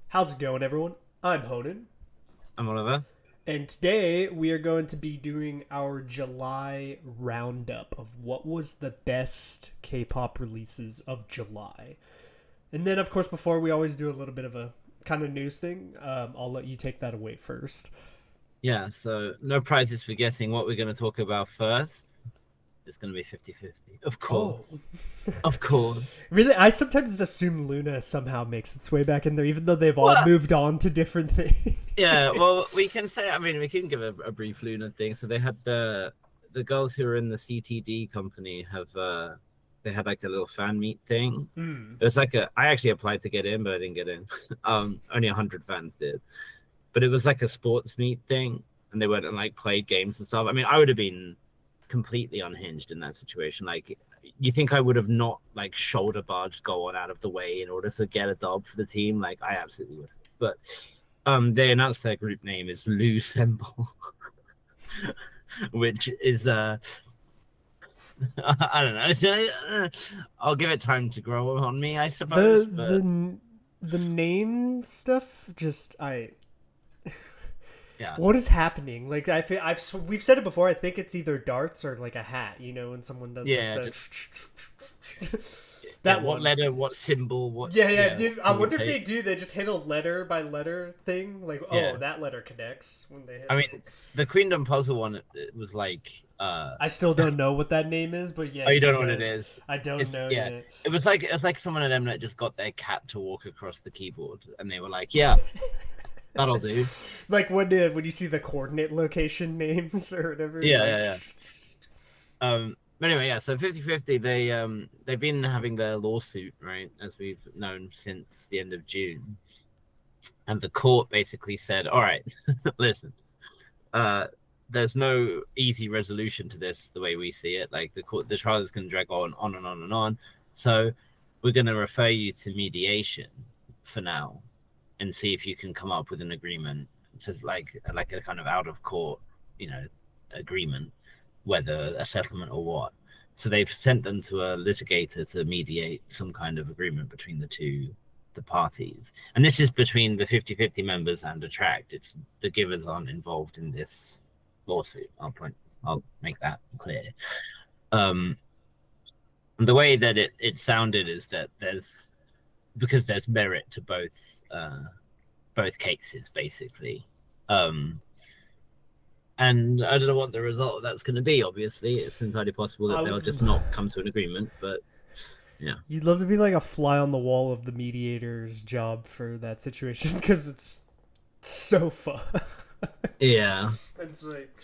How's it going, everyone? I'm Honan, I'm Oliver. and today we are going to be doing our July roundup of what was the best K-pop releases of July. And then, of course, before we always do a little bit of a kind of news thing, I'll let you take that away first. Yeah, so no prizes for guessing what we're going to talk about first. It's going to be 50-50. Of Oh, course. Of course. really? I sometimes assume Luna somehow makes its way back in there, even though they've all Well, moved on to different things. yeah, well, we can say, I mean, we can give a brief Luna thing. So they had the girls who were in the CTD company have they had like a little fan meet thing. Hmm. It was like I actually applied to get in, but I didn't get in. Only 100 fans did. But it was like a sports meet thing, and they went and like played games and stuff. I mean, I would have been completely unhinged in that situation. Like, you think I would have not like shoulder barged going out of the way in order to get a dub for the team? Like, I absolutely would. But they announced their group name is Lou Semble, which is I don't know. I'll give it time to grow on me, I The suppose. But the the name stuff just I yeah, what is happening? Like I think we've said it before. I think it's either darts or like a hat. You know, when someone does like yeah, the just yeah. that What one. letter? What symbol? What Yeah, yeah. yeah? Dude, I Can we wonder if take? they do. They just hit a letter by letter thing. Like, oh, Yeah. that letter connects when they hit I it. mean, the Queendom puzzle one it was like I still don't know what that name is, but yeah, oh, you you don't know what it guys. is. I don't It's know yeah. yet. It was like someone of them that just got their cat to walk across the keyboard and they were like, yeah, that'll do. Like when you see the coordinate location names or whatever, Yeah, like yeah, yeah. But anyway, yeah, so 50-50, they've been having their lawsuit, right, as we've known since the end of June. And the court basically said, all right, listen, uh there's no easy resolution to this the way we see it. Like the trial is going to drag on and on and on. So we're going to refer you to mediation for now and see if you can come up with an agreement to like a kind of out of court, you know, agreement, whether a settlement or what. So they've sent them to a litigator to mediate some kind of agreement between the parties. And this is between the 50-50 members and Attract. It's the givers aren't involved in this lawsuit. I'll make that clear. Um, the way that it sounded is that there's merit to both cases basically. Um, and I don't know what the result of that's going to be. Obviously, it's entirely possible I that they'll would. just not come to an agreement. But yeah, You'd love to be like a fly on the wall of the mediator's job for that situation because it's so fun. yeah, It's like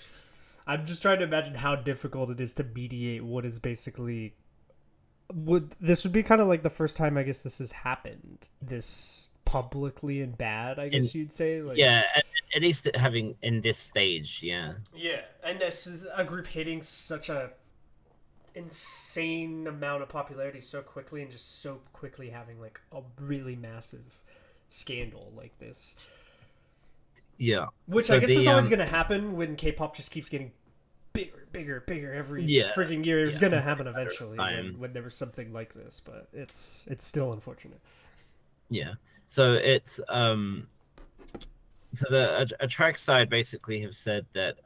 I'm just trying to imagine how difficult it is to mediate what is basically would this would be kind of like the first time I guess this has happened this publicly and bad, I and guess you'd say, like yeah, at least having in this stage, yeah, yeah, and this is a group hitting such a insane amount of popularity so quickly and just so quickly having like a really massive scandal like this. yeah. Which I So guess is the always going to happen when K-pop just keeps getting bigger, bigger, bigger every yeah, freaking year. It's yeah, going to happen matter of eventually time. when there was something like this, but it's still unfortunate. Yeah. So it's so the track side basically have said that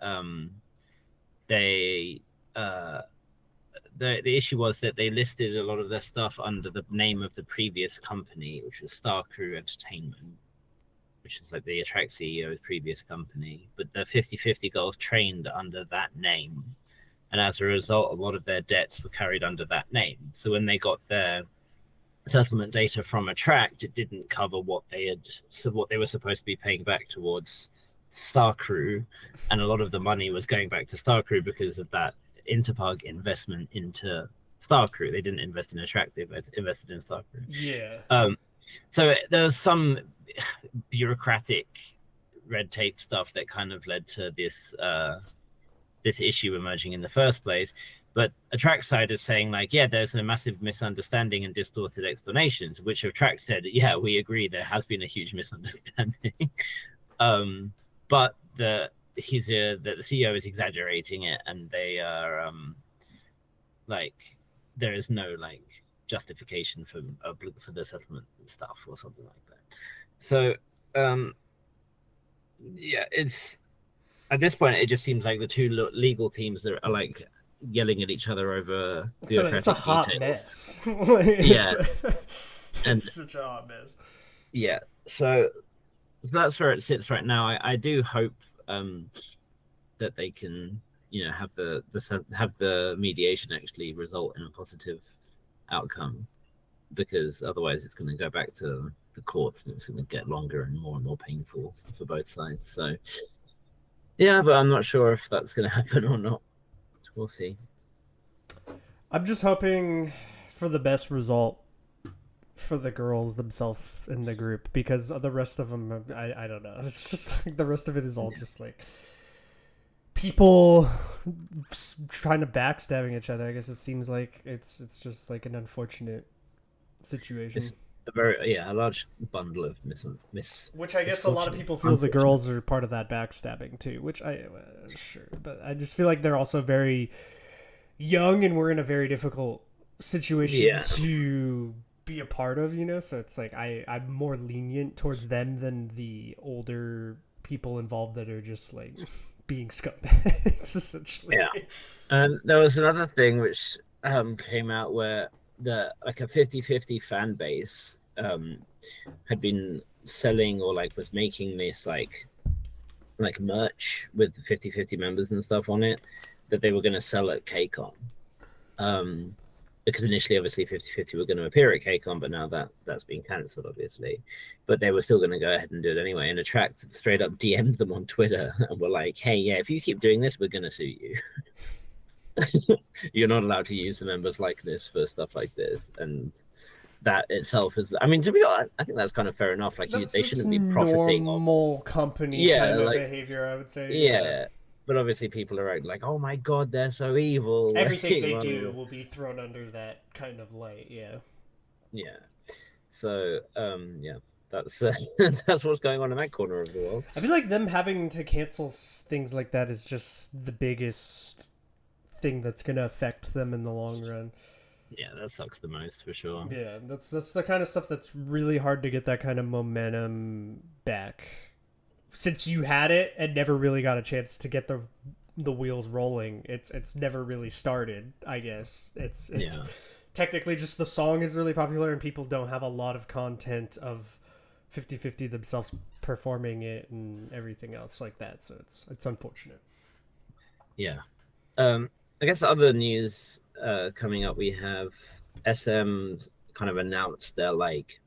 they the issue was that they listed a lot of their stuff under the name of the previous company, which was Star Crew Entertainment, which is like the Attract CEO's previous company. But the 50-50 girls trained under that name. And as a result, a lot of their debts were carried under that name. So when they got their settlement data from Attract, it didn't cover what they were supposed to be paying back towards Star Crew, and a lot of the money was going back to Star Crew because of that Interpug investment into Star Crew. They didn't invest in Attract; they invested in Star Crew. Yeah. Um, so there was some bureaucratic red tape stuff that kind of led to this issue emerging in the first place. But Attract side is saying like, yeah, there's a massive misunderstanding and distorted explanations, which Attract said, yeah, we agree there has been a huge misunderstanding. But the CEO is exaggerating it, and they are like there is no like justification for the settlement stuff or something like that. So Um, yeah, it's at this point it just seems like the two legal teams are like yelling at each other over It's a bureaucratic hot details. mess. it's Yeah, it's and such a hot mess. yeah, so that's where it sits right now. I do hope um that they can, have have the mediation actually result in a positive outcome, because otherwise it's going to go back to the courts and it's going to get longer and more painful for both sides. So yeah, but I'm not sure if that's going to happen or not. We'll see. I'm just hoping for the best result for the girls themselves in the group, because the rest of them, I don't know. It's just like the rest of it is all just like people trying to backstabbing each other. I guess it seems like it's just like an unfortunate situation. It's a large bundle of Which I guess a lot of people feel the girls are part of that backstabbing too. Which sure, but I just feel like they're also very young, and we're in a very difficult situation to be a part of. So it's like I'm more lenient towards them than the older people involved that are just like being scumbags essentially. Yeah. And there was another thing which came out where a 50-50 fan base had been selling, or like was making this like merch with the 50-50 members and stuff on it, that they were going to sell at KCON. Because initially, obviously, 50-50 were going to appear at KCON, but now that's been cancelled, obviously. But they were still going to go ahead and do it anyway. And Attract straight up DM'd them on Twitter and were like, hey, yeah, if you keep doing this, we're going to sue you. You're not allowed to use the members' likeness for stuff like this. And that itself is, I mean, to be honest, I think that's kind of fair enough. Like, they shouldn't be profiting normal company kind of behavior, I would say. Yeah. But obviously people are like, oh my god, they're so evil. Everything they do will be thrown under that kind of light. Yeah. So that's that's what's going on in that corner of the world. I feel like them having to cancel things like that is just the biggest thing that's going to affect them in the long run. Yeah, that sucks the most for sure. Yeah, that's the kind of stuff that's really hard to get that kind of momentum back. Since you had it and never really got a chance to get the wheels rolling, it's never really started. I guess it's technically just the song is really popular and people don't have a lot of content of 50-50 themselves performing it and everything else like that. So it's unfortunate. Yeah. I guess other news coming up, we have SM kind of announced their like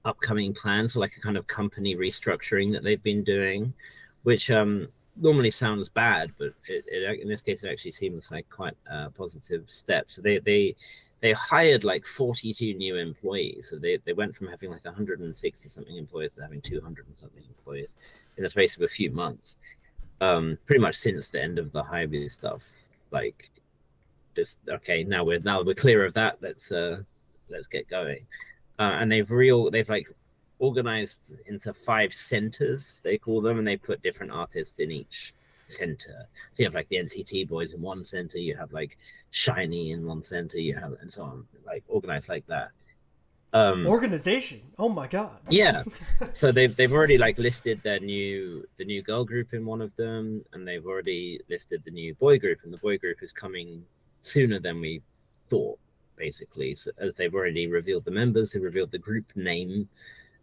upcoming plans, like a kind of company restructuring that they've been doing, which normally sounds bad, but it in this case it actually seems like quite a positive step. So they hired like 42 new employees. So they went from having like 160 something employees to having 200 and something employees in the space of a few months. Pretty much since the end of the Hybe stuff. Like, just okay, now we're clear of that. Let's get going. And they've like organized into 5 centers, they call them, and they put different artists in each center. So you have like the NCT boys in one center, you have like Shiny in one center, you have, and so on, like organized like that. Organization. Oh my god. Yeah. So they've already like listed the new girl group in one of them, and they've already listed the new boy group, and the boy group is coming sooner than we thought, basically. So as they've already revealed the members, they revealed the group name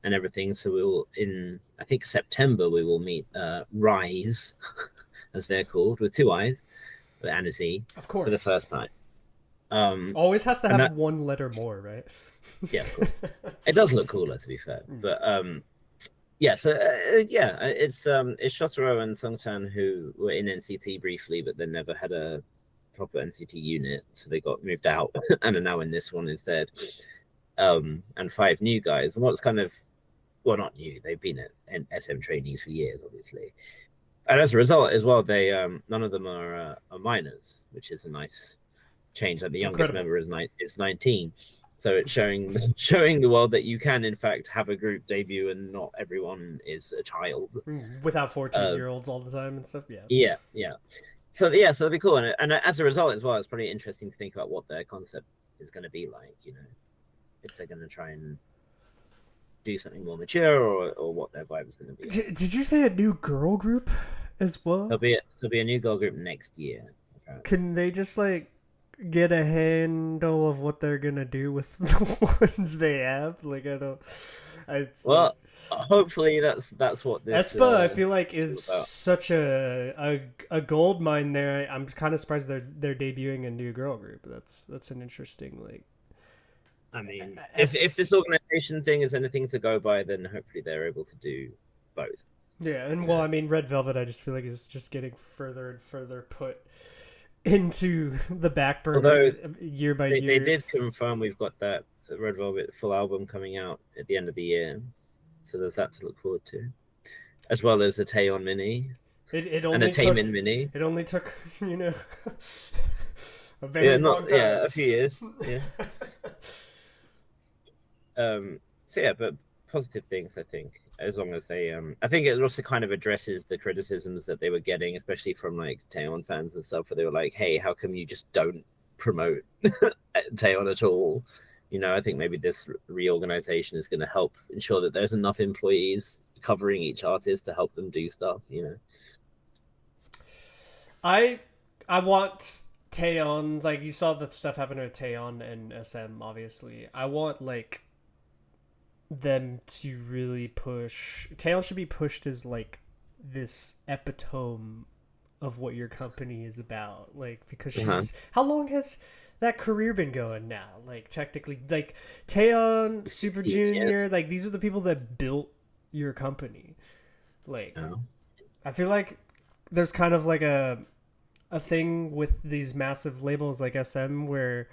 and everything. So we will, in I think September, we will meet Rise, as they're called, with 2 eyes, and a Z, of course, for the first time. Always has to have one letter more, right? Yeah, of course. It does look cooler, to be fair. But it's Shotaro and Sungchan, who were in NCT briefly, but then never had a proper NCT unit, so they got moved out and are now in this one instead. And 5 new guys. And what's kind of, well, not new, they've been at SM trainees for years, obviously. And as a result, as well, they none of them are minors, which is a nice change. Like the youngest member is 19. So it's showing the world that you can, in fact, have a group debut and not everyone is a child. Without 14-year-olds all the time and stuff, Yeah. So that'd be cool. And as a result as well, it's probably interesting to think about what their concept is going to be like, if they're going to try and do something more mature, or what their vibe is going to be. Did you say a new girl group as well? There'll be a new girl group next year. Apparently. Can they just like get a handle of what they're gonna do with the ones they have? Like I don't. It's like Well, hopefully that's what this Espa. I feel like is is all about. such a gold mine there. I'm kind of surprised they're debuting a new girl group. That's an interesting like. I mean, if S this organization thing is anything to go by, then hopefully they're able to do both. Yeah, and You well, know? I mean, Red Velvet. I just feel like is just getting further and further put into the back Although burner year by they year. did confirm we've got that Red Velvet full album coming out at the end of the year, so there's that to look forward to, as well as a Taeyeon mini It and a only took Taemin mini. it only took you know a Yeah, very long not time. a few years. Yeah. So yeah, but positive things, I think, as long as they I think it also kind of addresses the criticisms that they were getting, especially from like Taeyeon fans and stuff, where they were like, hey, how come you just don't promote Taeyeon at all? I think maybe this reorganization is going to help ensure that there's enough employees covering each artist to help them do stuff. I I want Taeyeon, like you saw the stuff happen with Taeyeon and SM obviously. I want like them to really push Taeyeon should be pushed as like this epitome of what your company is about. Like because Uh-huh. she's how long has that career been going now? Like technically like Taeyeon, Super Junior, Yes. like these are the people that built your company. Like No. I feel like there's kind of like a thing with these massive labels like SM where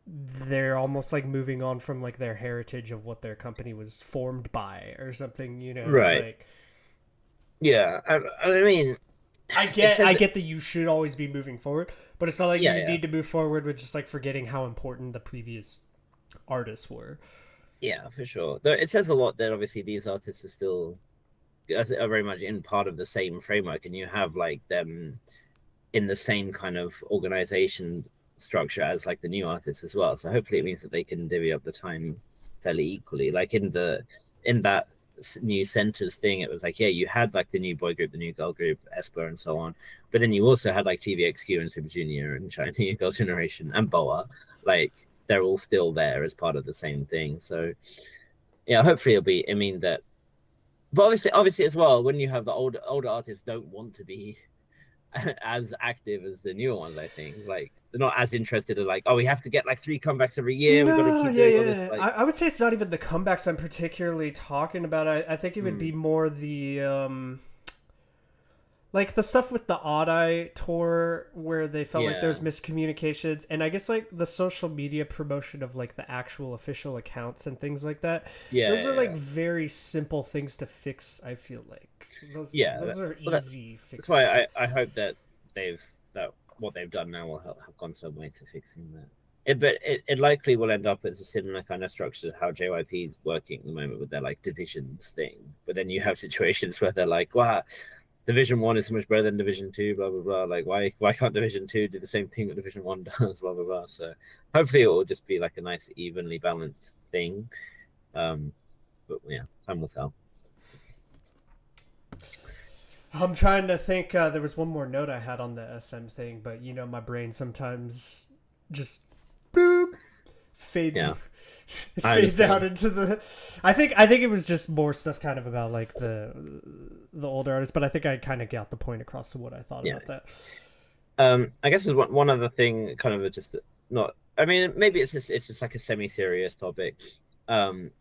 they're almost like moving on from like their heritage of what their company was formed by or something, Right. like Yeah. I mean, I it get I says, get that you should always be moving forward, but it's not like yeah, you yeah. need to move forward with just like forgetting how important the previous artists were. Yeah, for sure. Though it says a lot that obviously these artists are still are very much in part of the same framework, and you have like them in the same kind of organization structure as like the new artists as well. So hopefully it means that they can divvy up the time fairly equally. Like in that new centers thing, it was like, yeah, you had like the new boy group, the new girl group, Esper, and so on, but then you also had like TVXQ and Super Junior and Chinese Girls' Generation and Boa. Like they're all still there as part of the same thing. So yeah, hopefully it'll be. I mean that, but obviously as well, when you have the older artists don't want to be as active as the newer ones. I think like they're not as interested in like, oh, we have to get like 3 comebacks every year. We've got to No, keep yeah, doing all this. yeah. Like, I would say it's not even the comebacks I'm particularly talking about. I think it would be more the like the stuff with the Odd Eye tour where they felt like yeah, there's miscommunications, and I guess like the social media promotion of like the actual official accounts and things like that. yeah, Those are like yeah, very simple things to fix. I feel like yeah. those are Well, easy that's fixes. why I hope that that what they've done now will have gone some way to fixing that. But it likely will end up as a similar kind of structure to how JYP is working at the moment with their like divisions thing. But then you have situations where they're like, wow, Division One is so much better than Division Two, blah blah blah. Like why can't Division Two do the same thing that Division One does, blah blah blah. So hopefully it will just be like a nice evenly balanced thing. Um, but yeah, time will tell. I'm trying to think. There was one more note I had on the SM thing, but my brain sometimes just boop fades. Yeah, It I fades out understand. into the. I think it was just more stuff kind of about like the older artists, but I think I kind of got the point across to what I thought Yeah. about that. I guess there's one other thing, kind of just not. I mean, maybe it's just like a semi-serious topic. Um,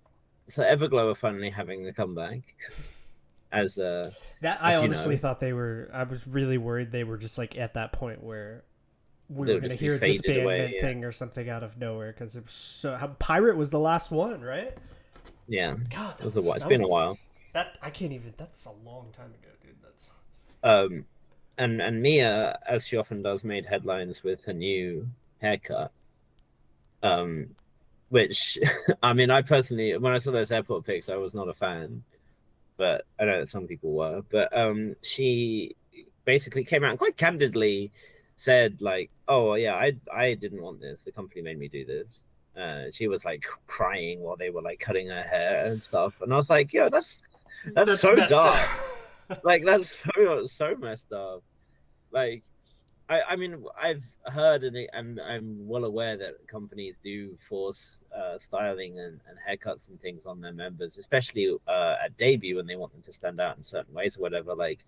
so Everglow are finally having a comeback, as That I as you honestly know, thought they were. I was really worried they were just like at that point where we were they'll gonna just be hear a faded away. disbandment Yeah, thing or something out of nowhere because it was so. Pirate was the last one, right? yeah. God, It was a while. It's that been a was while. that I can't even. That's a long time ago, dude. That's Um, and Mia, as she often does, made headlines with her new haircut. Um, which I mean, I personally, when I saw those airport pics, I was not a fan, but I know that some people were. But she basically came out and quite candidly said like, "Oh yeah, I didn't want this. The company made me do this." she was like crying while they were like cutting her hair and stuff, and I was like, yo, that's That's so messed dark. up. Like that's so messed up. Like I mean, I've heard and I'm well aware that companies do force styling and haircuts and things on their members, especially at debut when they want them to stand out in certain ways or whatever. Like,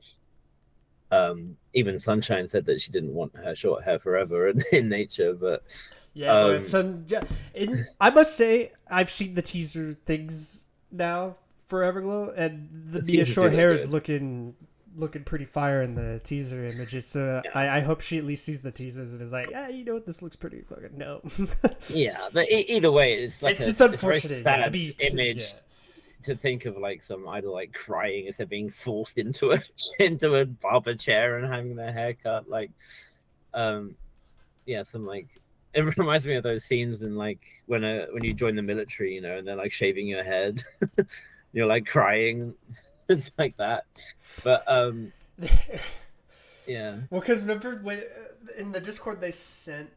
even Sunshine said that she didn't want her short hair forever in nature, but Yeah, no, it's um, I must say I've seen the teaser things now for Everglow, and the the Mia teasers do short look hair is good. looking pretty fire in the teaser images. So Yeah, I hope she at least sees the teasers and is like, yeah, you know what, this looks pretty fucking no. yeah, but either way, it's like It's it's a very unfortunate, yeah, to sad be yeah. image to think of like some idol like crying as they're being forced into a into a barber chair and having their hair cut. Like, um, yeah, some like it reminds me of those scenes in like when you join the military, you know, and they're like shaving your head, you're like crying. It's like that. But yeah, Well, because remember when in the Discord they sent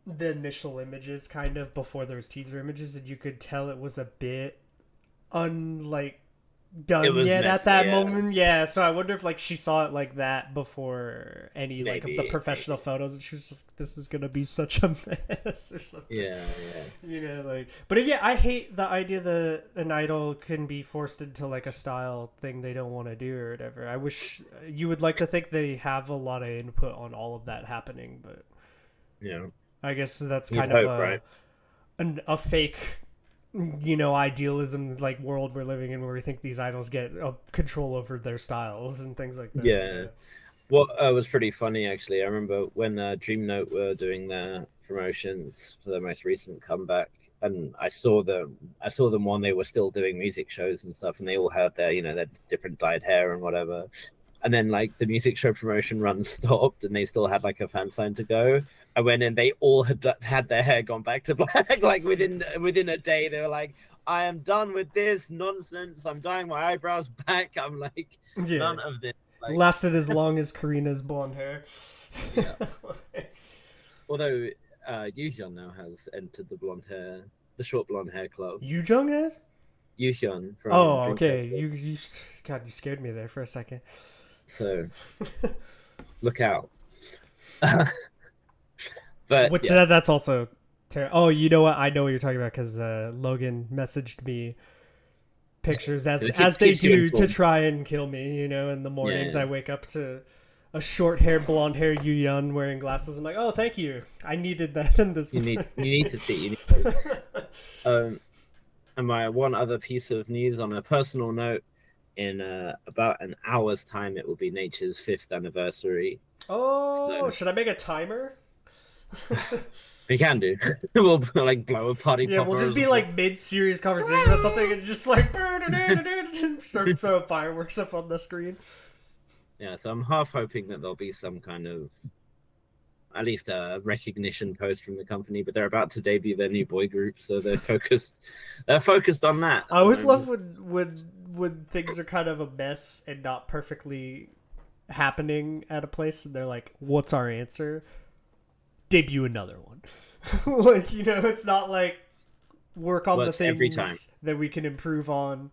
the initial images kind of before there was teaser images, and you could tell it was a bit unlike it done was yet at messy. that Yeah, moment. Yeah, so I wonder if like she saw it like that before any like of the professional maybe. photos, and she was just, this is gonna be such a mess or something. Yeah, yeah. You know, like, but yeah, I hate the idea that an idol can be forced into like a style thing they don't want to do or whatever. I wish you would like to think they have a lot of input on all of that happening, but Yeah. I guess that's You'd kind of hope, right? a fake, you know, idealism like world we're living in where we think these idols get control over their styles and things like that. Yeah. What was pretty funny actually, I remember when Dream Note were doing their promotions for their most recent comeback, and I saw them when they were still doing music shows and stuff, and they all had their, you know, their different dyed hair and whatever. And then like the music show promotion run stopped, and they still had like a fan sign to go. I went in, they all had their hair gone back to black. Like within a day, they were like, "I am done with this nonsense. I'm dyeing my eyebrows back." I'm like, Yeah, none of this. Like, lasted as long as Karina's blonde hair. yeah. Although Yuhyun now has entered the short blonde hair club. Yu Jung has? Yuhyun from Oh, okay. Dreamcatcher. God, you scared me there for a second. So look out. But Which yeah, that's also. Oh, you know what? I know what you're talking about because Logan messaged me pictures it as they keeps you do to informed. try and kill me. You know, in the mornings Yeah, I wake up to a short haired, blonde haired Yu Yun wearing glasses. I'm like, oh, thank you. I needed that in this. you need to see. You need to. And my one other piece of news on a personal note, in about an hour's time, it will be Nature's 5th anniversary. Oh, So should I make a timer? we can do. We'll like blow a party Yeah, we'll popper just as be well. like mid-serious conversation about something and just like start throwing fireworks up on the screen. Yeah, so I'm half hoping that there'll be some kind of at least a recognition post from the company, but they're about to debut their new boy group, so they're focused on that I at the always love moment. when things are kind of a mess and not perfectly happening at a place, and they're like, "What's our answer? Debut another one." Like, you know, it's not like work on the Works every time. things that we can improve on.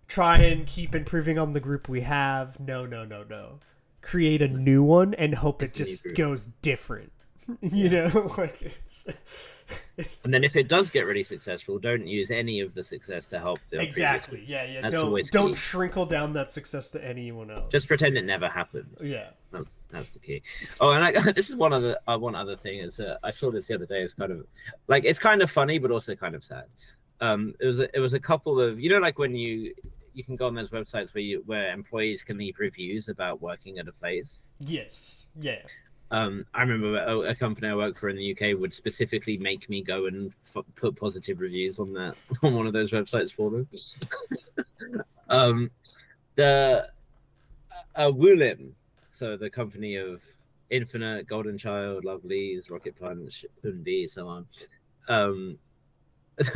Try and keep improving on the group we have. No, no, no, no. Create a new one and hope it It's a new just group. goes different. You Yeah. know, like And then if it does get really successful, don't use any of the success to help the previous exactly. group. Yeah, yeah. That's always Don't key. shrinkle down that success to anyone else. Just pretend it never happened. Yeah. That's the key. Oh, and this is one other thing is I saw this the other day. It's kind of like it's kind of funny, but also kind of sad. It was a couple of, you know, like when you can go on those websites where employees can leave reviews about working at a place. Yes. Yeah. I remember a company I worked for in the UK would specifically make me go and put positive reviews on that on one of those websites for them. The Woolim, so the company of Infinite, Golden Child, Lovelies, Rocket Planet, Shipun B, so on.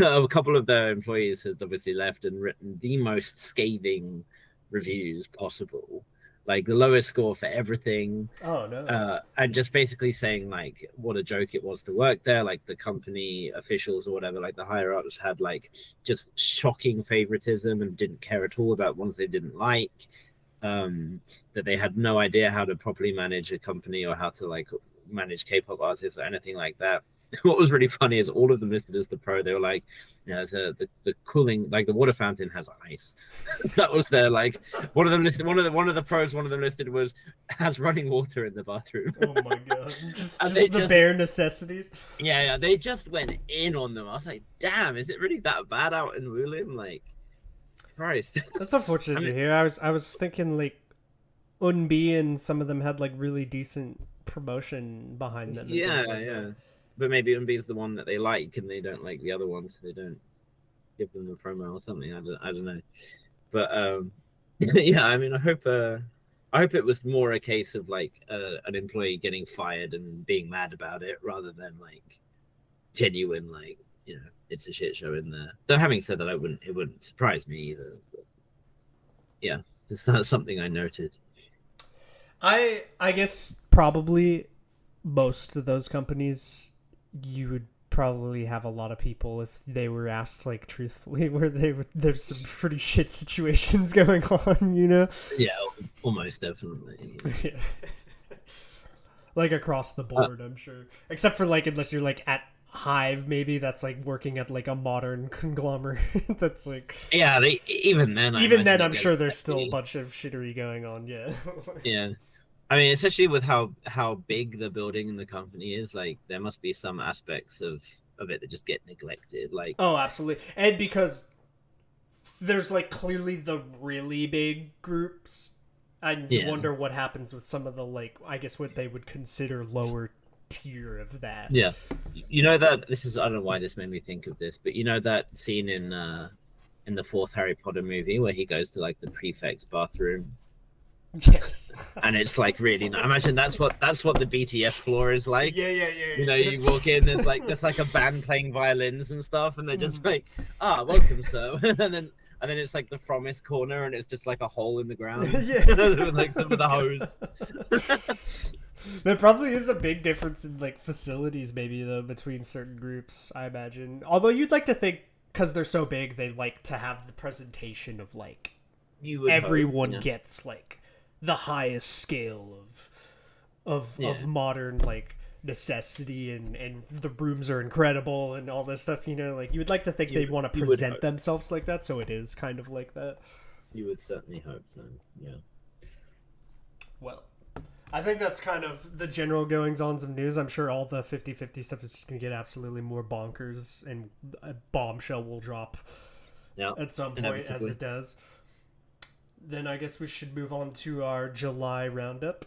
A couple of their employees had obviously left and written the most scathing reviews possible. like the lowest score for everything. Oh no. And just basically saying like what a joke it was to work there. Like the company officials or whatever, like the higher ups had like just shocking favoritism and didn't care at all about ones they didn't like. That they had no idea how to properly manage a company or how to like manage K-pop artists or anything like that. What was really funny is all of them listed as the pro. They were like, the cooling, like the water fountain has ice. That was their like one of them listed. One of the pros. One of them listed was has running water in the bathroom. Oh my god. Just they the bare necessities. Yeah, they just went in on them. I was like, damn, is it really that bad out in Woolim? Like, Christ. That's unfortunate to hear. I was thinking like Unbi and some of them had like really decent promotion behind them. Yeah. But maybe Unbi is the one that they like, and they don't like the other ones, so they don't give them the promo or something. I don't know. But yeah, I mean, I hope it was more a case of like an employee getting fired and being mad about it, rather than like genuine like it's a shit show in there. Though having said that, it wouldn't surprise me either. But yeah, it's not something I noted. I guess probably most of those companies, you would probably have a lot of people if they were asked like truthfully where there's some pretty shit situations going on. Yeah, almost definitely. Yeah. Like across the board, I'm sure, except for like unless you're like at Hive, maybe that's like working at like a modern conglomerate. That's like even then I'm sure there's still a bunch of shittery going on. Yeah. I mean, especially with how big the building and the company is, like there must be some aspects of it that just get neglected. Like, oh, absolutely, and because there's like clearly the really big groups, I wonder what happens with some of the like I guess what they would consider lower tier of that. Yeah, that this is I don't know why this made me think of this, but that scene in the fourth Harry Potter movie where he goes to like the prefect's bathroom. Yes. And it's like really nice. Imagine that's what the BTS floor is like. Yeah. You walk in, there's like a band playing violins and stuff, and they're just like, welcome, sir. and then it's like the Fromist corner, and it's just like a hole in the ground. Yeah. With like some of the hose. There probably is a big difference in like facilities, maybe though, between certain groups. I imagine. Although you'd like to think, because they're so big, they like to have the presentation of like everyone gets like the highest scale of modern like necessity and the rooms are incredible and all this stuff. Like you would like to think they'd want to present themselves like that, so it is kind of like that. You would certainly hope so. Yeah. Well, I think that's kind of the general goings-ons of news. I'm sure all the 50-50 stuff is just going to get absolutely more bonkers, and a bombshell will drop at some point, as it does. Then I guess we should move on to our July roundup.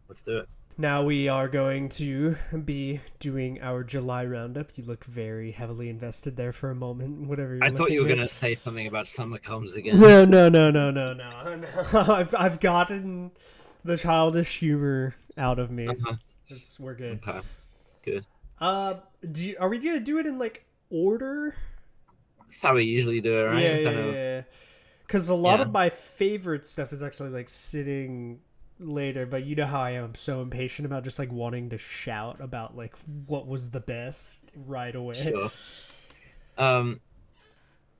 Let's do it. Now we are going to be doing our July roundup. You look very heavily invested there for a moment. Whatever. I thought you were going to say something about summer comes again. No. I've gotten the childish humor out of me. We're good. Okay. Good. Are we gonna do it in like order? That's how we usually do it, right? Yeah. Because a lot of my favorite stuff is actually like sitting later, but you know how I am. I'm so impatient about just like wanting to shout about like what was the best right away. Sure. So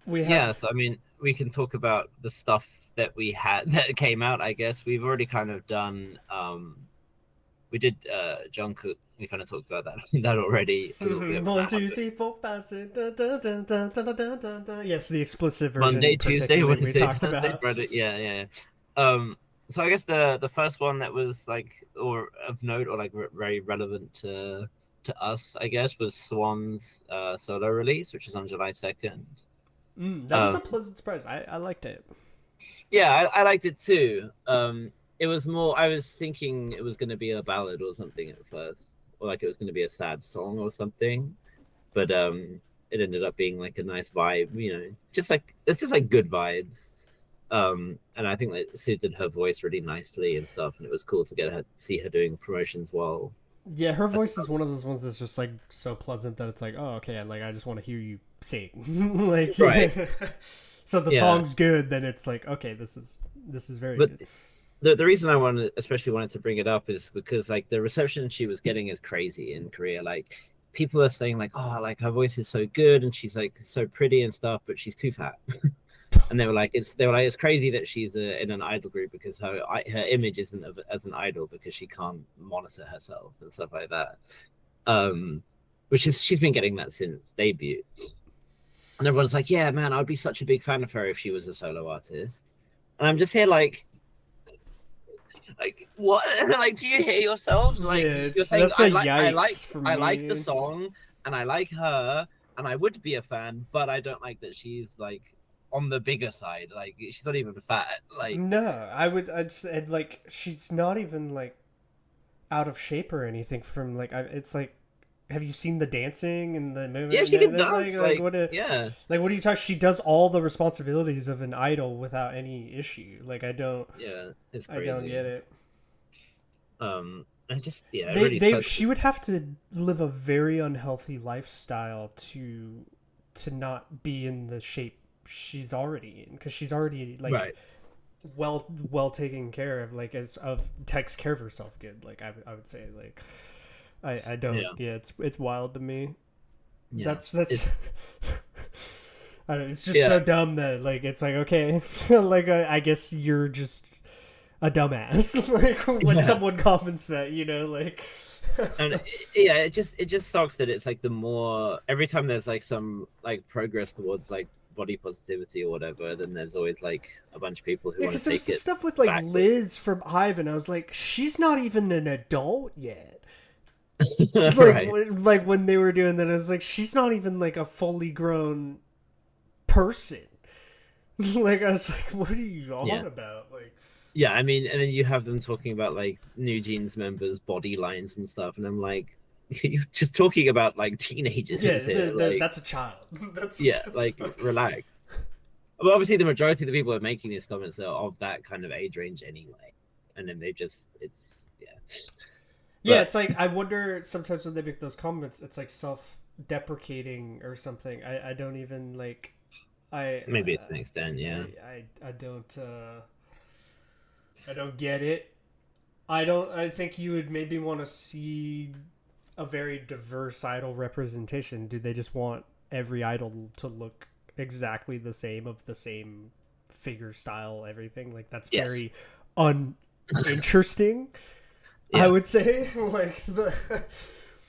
I mean, we can talk about the stuff that we had that came out. I guess we've already kind of done. We did Jungkook. We kind of talked about that already. 1, 2, 3, 4, 5, 6, Yes, the explicit version. Monday, Tuesday, Wednesday, we talked Thursday, about. Friday. Yeah. So I guess the first one that was like or of note or like very relevant to us, I guess, was Swan's solo release, which is on July 2nd. That was a pleasant surprise. I liked it. Yeah, I liked it too. It was more. I was thinking it was going to be a ballad or something at first, or like it was going to be a sad song or something. But it ended up being like a nice vibe. Just like it's just like good vibes. And I think that suited her voice really nicely and stuff. And it was cool to see her doing promotions while. Yeah, her voice is one of those ones that's just like so pleasant that it's like, oh, okay, I just want to hear you sing. Like, right. So the song's good, then it's like, okay, this is very good. the reason I especially wanted to bring it up is because like the reception she was getting is crazy in Korea. Like people are saying like, oh, like her voice is so good and she's like so pretty and stuff, but she's too fat. And it's crazy that she's in an idol group because her image isn't as an idol because she can't monitor herself and stuff like that. Which is she's been getting that since debut, and everyone's like, yeah, man, I'd be such a big fan of her if she was a solo artist. And I'm just here like what? Like, do you hear yourselves? Like Yeah, you're saying that's a yikes for I me. like the song and I like her and I would be a fan, but I don't like that she's like on the bigger side. Like she's not even fat. Like No, I'd say, like, she's not even like out of shape or anything. From like, it's like, have you seen the dancing and the movement? yeah, she and can dance. like Like yeah, like what do you talk? She does all the responsibilities of an idol without any issue. Like yeah, it's I crazy. don't get it. I just it really sucks. She would have to live a very unhealthy lifestyle to not be in the shape she's already in, because she's already like Right. well taken care of, like as of takes care of herself good. Like I would say, like I don't it's wild to me. Yeah. That's I don't know, it's just Yeah. so dumb that like it's like, okay, like I guess you're just a dumbass. Like when Yeah. someone comments that, you know, like And yeah, it just sucks that it's like the more every time there's like some like progress towards like body positivity or whatever, then there's always like a bunch of people who yeah, want because to there's take the it stuff with like backwards. Liz from Ivan. I was like, she's not even an adult yet. Right. Like when they were doing that, I was like, she's not even like a fully grown person. Like I was like, what are you on Yeah. about? Like, Yeah, I mean, and then you have them talking about like New Jeans members' body lines and stuff, and I'm like, you're just talking about like yeah, teenagers here. Like, that's a child. yeah, That's like relax. But obviously, the majority of the people who are making these comments are of that kind of age range anyway, and then it's yeah. yeah. But It's like I wonder sometimes when they make those comments, it's like self-deprecating or something. I don't even like. maybe to an extent, yeah. I don't. I don't get it. I think you would maybe want to see a very diverse idol representation. Do they just want every idol to look exactly the same, of the same figure, style, everything? Like that's Yes. very uninteresting. Yeah. I would say like the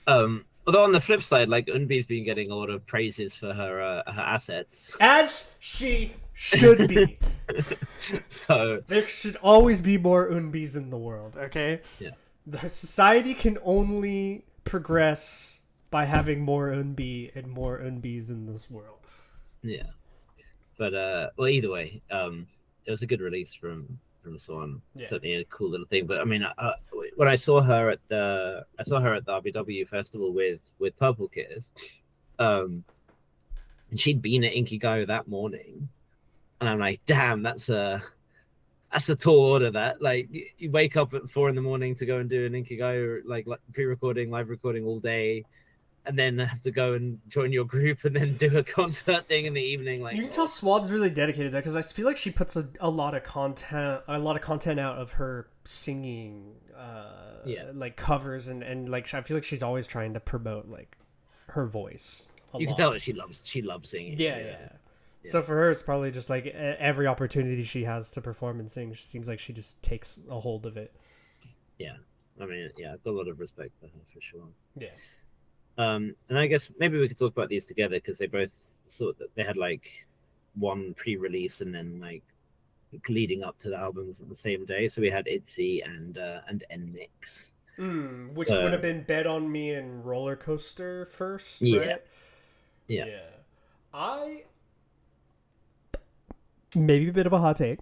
Although on the flip side, like Unbi's been getting a lot of praises for her assets. as she should be. So There should always be more Unbis in the world, okay? yeah. The society can only progress by having more Unbi and more Unbis in this world. Yeah. But well, either way, it was a good release from Swan. Yeah. Certainly a cool little thing. But I mean, when I saw her at the RBW festival with Purple Kiss, and she'd been at Inkigayo that morning, and I'm like, damn, that's a tall order. That like you wake up at 4 a.m. to go and do an Inkigayo like pre-recording, live recording all day, and then have to go and join your group and then do a concert thing in the evening. Like You can tell Swan's really dedicated to that, because I feel like she puts a lot of content out of her singing, like covers and like I feel like she's always trying to promote like her voice. You can tell that she loves singing. Yeah. So for her, it's probably just like every opportunity she has to perform and sing, it seems like she just takes a hold of it. Yeah. I mean, yeah, I've got a lot of respect for her for sure. Yeah. And I guess maybe we could talk about these together because they both they had like one pre-release and then like leading up to the albums on the same day. So we had ITZY and NMIX. Which would have been Bet on Me and Roller Coaster first, Yeah. right? Yeah. I maybe a bit of a hot take.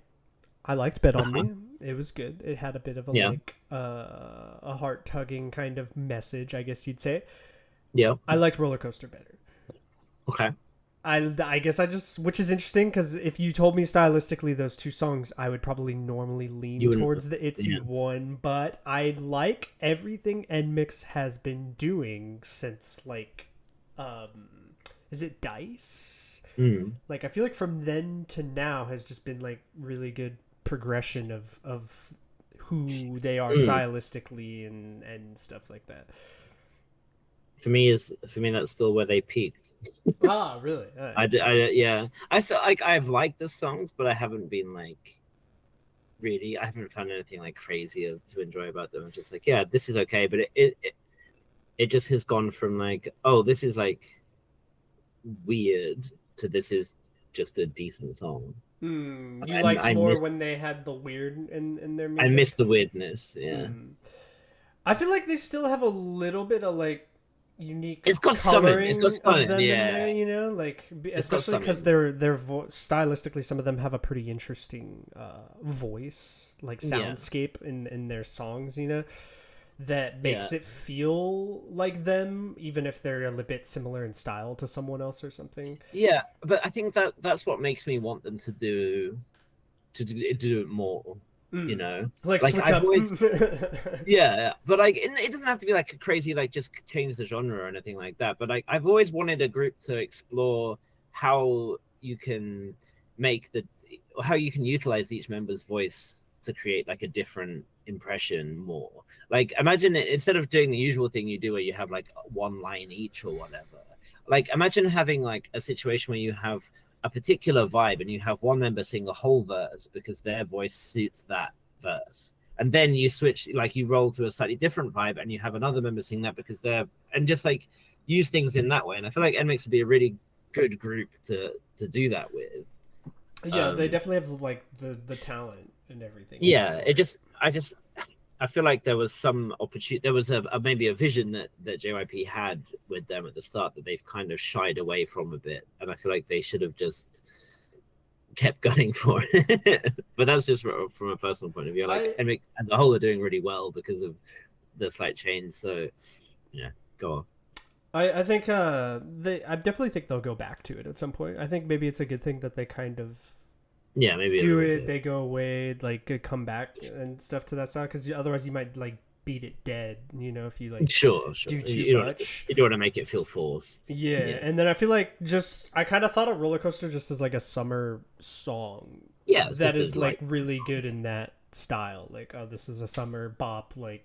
I liked Bet on Me. It was good. It had a bit of a like a heart tugging kind of message, I guess you'd say. Yeah. I liked Roller Coaster better. Okay. I guess which is interesting, because if you told me stylistically those two songs, I would probably normally lean towards the ITZY one, but I like everything NMIX has been doing since like, is it Dice? Like I feel like from then to now has just been like really good progression of who they are stylistically and stuff like that. For me, that's still where they peaked. Ah, really? Yeah. I still like I've liked the songs, but I haven't been like really. I haven't found anything like crazy to enjoy about them. I'm just like, yeah, this is okay, but it just has gone from like, oh, this is like weird to this is just a decent song. You liked I more miss when they had the weird in their I miss music. the weirdness. Yeah, I feel like they still have a little bit of like unique it's got something. It's got coloring of something. them in there, Yeah, you know, like it's got especially because something. stylistically, some of them have a pretty interesting voice, like Yeah, soundscape in their songs, you know, that yeah. makes it feel like them, even if they're a little bit similar in style to someone else or something. Yeah, but I think that's what makes me want them to do it more. You Mm. know, Like like switch I've up. always yeah, but like it doesn't have to be like a crazy like just change the genre or anything like that. But like I've always wanted a group to explore how you can make the how you can utilize each member's voice to create like a different impression more. Like imagine it, instead of doing the usual thing you do where you have like one line each or whatever. Like imagine having like a situation where you have a particular vibe and you have one member sing a whole verse because their voice suits that verse, and then you switch, like you roll to a slightly different vibe and you have another member sing that because they're, and just like use things in that way. And I feel like NMIX would be a really good group to do that with. Yeah, they definitely have like the talent and everything. Yeah, For it just I feel like there was some opportunity. There was a maybe a vision that JYP had with them at the start that they've kind of shied away from a bit, and I feel like they should have just kept going for it. But that's just from a personal point of view. Like NMIX and the whole are doing really well because of the slight change. So yeah, go on. I think I definitely think they'll go back to it at some point. I think maybe it's a good thing that they kind of Yeah, maybe a do little it, bit. they go away, like come back and stuff to that style, because otherwise you might like beat it dead, you know, if you like Sure. do too You don't much. you don't want to make it feel forced. Yeah, Yeah. and then I feel like just I kind of thought of Roller Coaster just as like a summer song Yeah, it's that just is a, like like really good in that style. Like, oh, this is a summer bop. Like,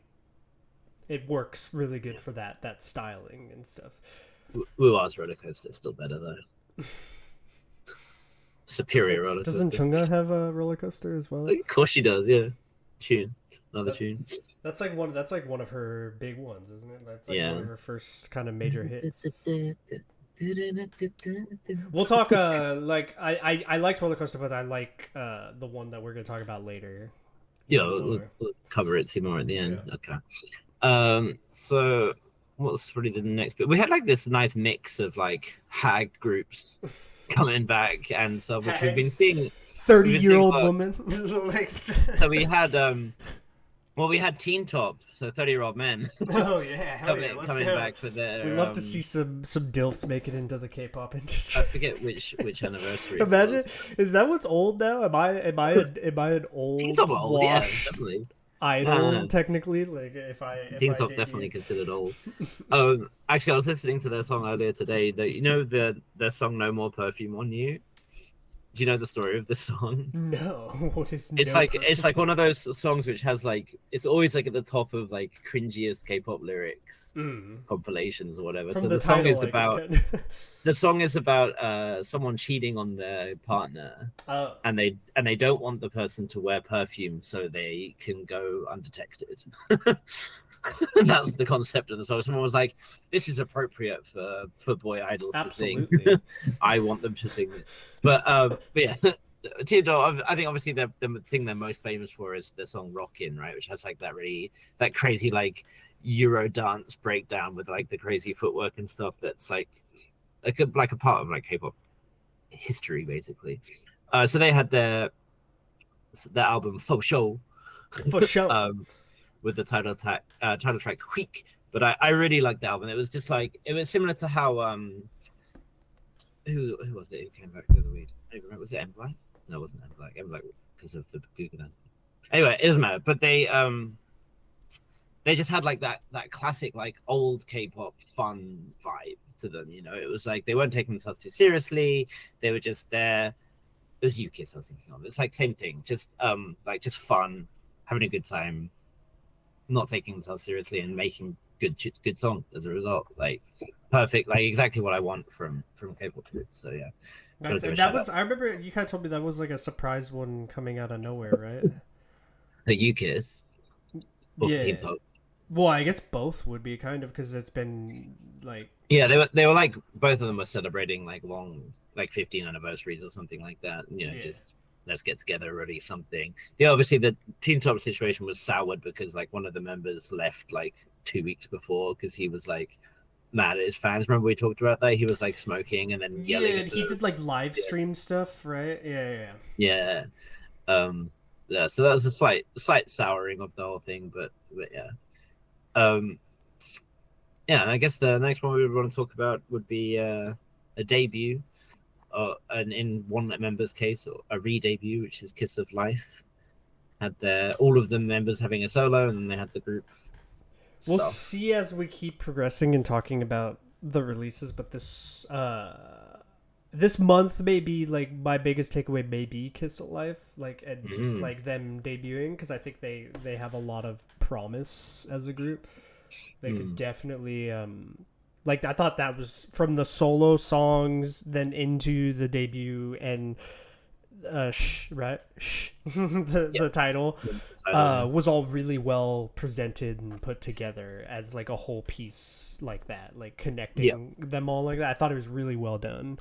it works really good for that styling and stuff. Wua's roller coaster is still better though. Superior roller coaster. Doesn't Chunga have a roller coaster as well? Of course she does. Yeah, another That's, tune. that's like one. That's like one of her big ones, isn't it? That's like Yeah. one of her first kind of major hits. We'll We'll talk. Like I like roller coaster, but I like the one that we're gonna talk about later. Yeah, we'll cover it some more at the end. Yeah. Okay. So what's really the next bit? We had like this nice mix of like hag groups coming back and stuff, which we've been seeing. 30-year-old woman. So we had we had Teen Top, so 30-year-old men. Oh yeah, hell yeah, let's coming go. back for their. We'd love to see some dilfs make it into the K-pop industry. I forget which anniversary. Imagine, is that what's old now? Am I an old Teen Top old, yeah, definitely. idol technically? Like if Teen I Top definitely considered old. Actually, I was listening to their song earlier today. That you know their song "No More Perfume on You." Do you know the story of this song? No, what is? It's no like perfume? it's like one of those songs which has like it's always like at the top of like cringiest K-pop lyrics compilations or whatever. From So the song title, is about the song is about someone cheating on their partner, and they don't want the person to wear perfume so they can go undetected. That's the concept of the song. Someone was like, "This is appropriate for boy idols to sing." I want them to sing it, but yeah. I think obviously the thing they're most famous for is the song "Rockin'," right, which has like that crazy Euro dance breakdown with like the crazy footwork and stuff. That's like a part of like K-pop history, basically. So they had their album "Faux Show," for sure. With the title track "Weak," but I really liked the album. It was just like it was similar to how who was it who came back the other week? I don't remember. Was it M Black? No, it wasn't M Black. M Black because of the Google. Anyway, it doesn't matter. But they just had like that classic like old K-pop fun vibe to them. You know, it was like they weren't taking themselves too seriously. They were just there. It was UKISS I was thinking of. It's like same thing, just like just fun. having a good time, not taking themselves seriously, and making good songs as a result. Like perfect, like exactly what I want from K-pop groups. So yeah, gotta Nice. give a That shout was, out I remember you kind of told me that was like a surprise one coming out of nowhere, right? to UKIS or for Teen Yeah. Top. Well, I guess both would be kind of because it's been like Yeah, they were like both of them were celebrating like long like 15 anniversaries or something like that. You know, yeah, just let's get together, release something. Yeah, obviously the Teen Top situation was soured because like one of the members left like 2 weeks before because he was like mad at his fans. Remember we talked about that? He was like smoking and then yeah. yelling And at he the did like live yeah stream stuff, right? Yeah, yeah. yeah. Um yeah, so that was a slight souring of the whole thing, but yeah. Um yeah, and I guess the next one we would want to talk about would be a debut, and in one member's case, or a re-debut, which is Kiss of Life. Had their all of the members having a solo, and then they had the group We'll stuff. see as we keep progressing and talking about the releases, but this month may be like my biggest takeaway may be Kiss of Life, like and just Mm, like them debuting because I think they have a lot of promise as a group. They could mm. definitely like I thought that was from the solo songs then into the debut and right Yeah, the title the title, yeah, was all really well presented and put together as like a whole piece like that, like yeah, connecting them all like that. I thought it was really well done,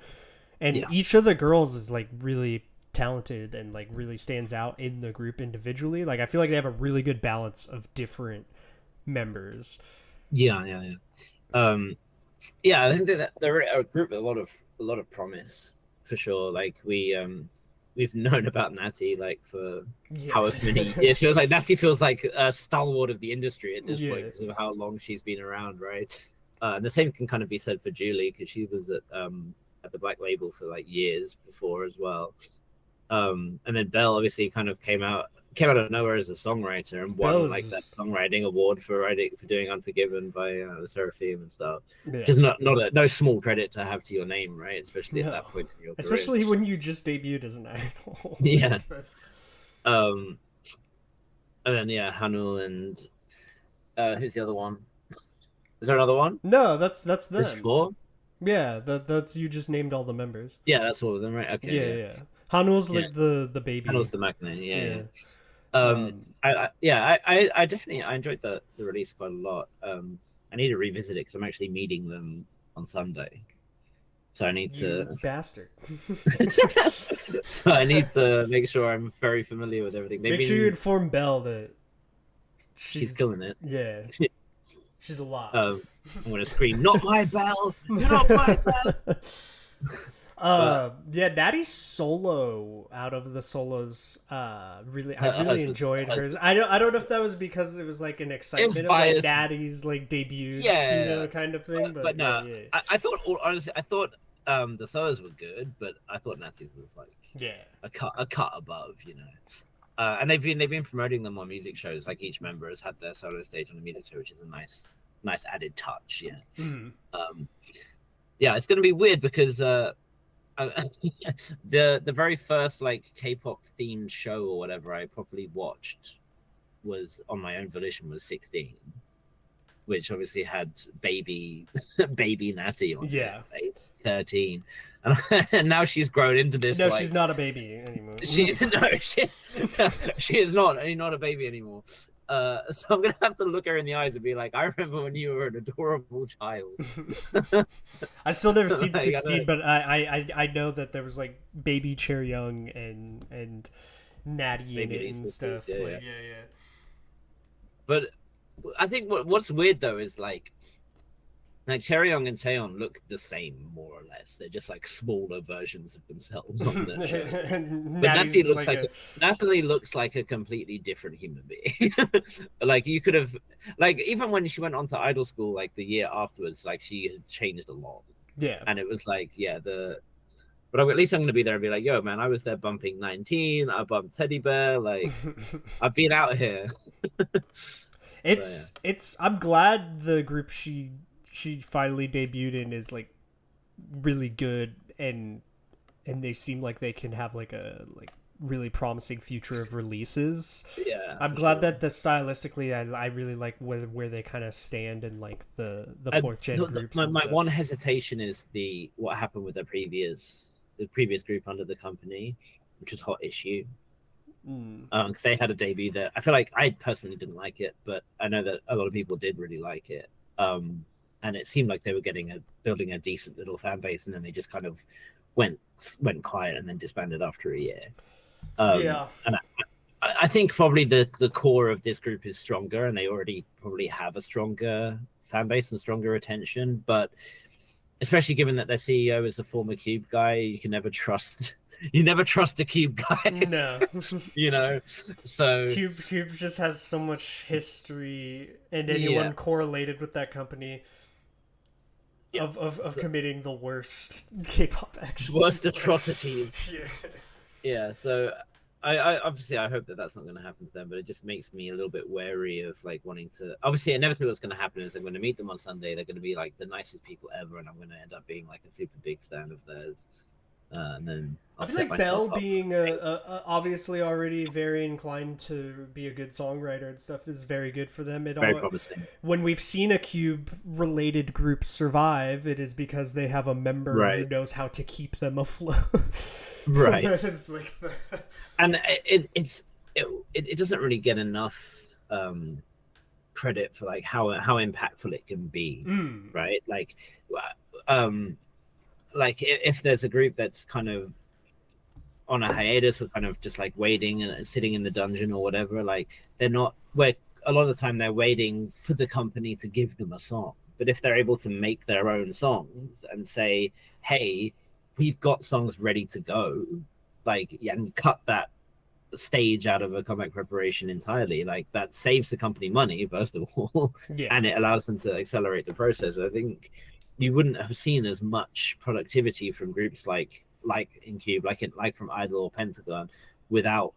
and yeah, each of the girls is like really talented and like really stands out in the group individually. Like I feel like they have a really good balance of different members. yeah, yeah, yeah. Yeah, I think that they're a group with a lot of promise for sure. Like we've known about Natty like for Yeah. however many years. It feels like Natty feels like a stalwart of the industry at this point Yeah. because of how long she's been around, right? And the same can kind of be said for Julie because she was at the Black Label for like years before as well. And then Belle obviously kind of came out of nowhere as a songwriter and won like that Bells. songwriting award for doing Unforgiven by the Seraphim and stuff. Yeah. Just no small credit to have to your name, right? Especially at No. that point in your career. Especially when you just debuted as an idol. Yeah. Like, that's... Um, and then yeah, Hanul and who's the other one? Is there another one? No, that's There's them. four. Yeah, that's you just named all the members. Yeah, that's all of them, right? Okay, Yeah, yeah, yeah. Hanul's yeah. like the baby. Hanul's the Magnet. Yeah, yeah. Yeah. I definitely I enjoyed the release quite a lot. I need to revisit it because I'm actually meeting them on Sunday, so I need You to bastard. so I need to make sure I'm very familiar with everything. They've Make sure you been inform Belle that she's she's killing it. yeah, she's alive. I'm gonna scream, "Not my bell! You're not my bell!" But Yeah, Natty's solo out of the solos, I really enjoyed hers. I don't know if that was because it was like an it was excitement of like biased. Natty's like debut, Yeah, kind of thing. But but yeah, no, yeah, I thought honestly, I thought the solos were good, but I thought Natsy's was like yeah, a cut above, you know. And they've been promoting them on music shows. Like each member has had their solo stage on the music show, which is a nice added touch. Yeah. mm. Um, yeah, it's gonna be weird because the very first like K-pop themed show or whatever I properly watched was on my own volition was 16, which obviously had baby Natty on Yeah. it, age 13, and now she's grown into this No, like she's not a baby anymore. she no she is not a baby anymore. So I'm gonna have to look her in the eyes and be like, I remember when you were an adorable child. I still never seen Like, 16, but I know that there was like baby Chair Young and Natty in Baby it and sisters, stuff. yeah, Like, yeah. yeah. But I think what's weird though is like Cheryong and Taeyeon look the same more or less. They're just like smaller versions of themselves on the show. And But Natty Natty's looks like Natalie looks like a completely different human being. Like you could have like even when she went on to Idol School like the year afterwards, like she had changed a lot. yeah. And it was like, yeah, but at least I'm gonna be there and be like, yo, man, I was there bumping 19, I bumped Teddy Bear, like I've been out here. It's I'm glad the group she finally debuted in is like really good and they seem like they can have like a really promising future of releases. Yeah, I'm for glad sure. that the stylistically, I really like where they kind of stand in like the fourth gen groups and My stuff. one hesitation is the what happened with the previous group under the company, which was Hot Issue. Mm. Because they had a debut that I feel like I personally didn't like it, but I know that a lot of people did really like it. And it seemed like they were building a decent little fan base, and then they just kind of went quiet and then disbanded after a year. Yeah. And I think probably the core of this group is stronger, and they already probably have a stronger fan base and stronger attention. But especially given that their CEO is a former Cube guy, you can never trust. You never trust a Cube guy, No. you know. So Cube just has so much history, and yeah, anyone correlated with that company yeah. of So, committing the worst K-pop actions. worst atrocities. Yeah. Yeah. So I obviously I hope that that's not going to happen to them, but it just makes me a little bit wary of like wanting to. Obviously, inevitably, what's going to happen is I'm going to meet them on Sunday. They're going to be like the nicest people ever, and I'm going to end up being like a super big stan of theirs. And then I I'll feel set like Belle myself up. being obviously already very inclined to be a good songwriter and stuff is very good for them. Very promising. When we've seen a Cube related group survive, it is because they have a member who Right. knows how to keep them afloat. Right. It's like And it doesn't really get enough credit for like how impactful it can be, right? Like if there's a group that's kind of on a hiatus or kind of just like waiting and sitting in the dungeon or whatever, like they're not where a lot of the time they're waiting for the company to give them a song. But if they're able to make their own songs and say, hey, we've got songs ready to go, like, and cut that stage out of a comeback preparation entirely, like that saves the company money first of all, yeah. and it allows them to accelerate the process. I think you wouldn't have seen as much productivity from groups like in Cube, like from Idol or Pentagon, without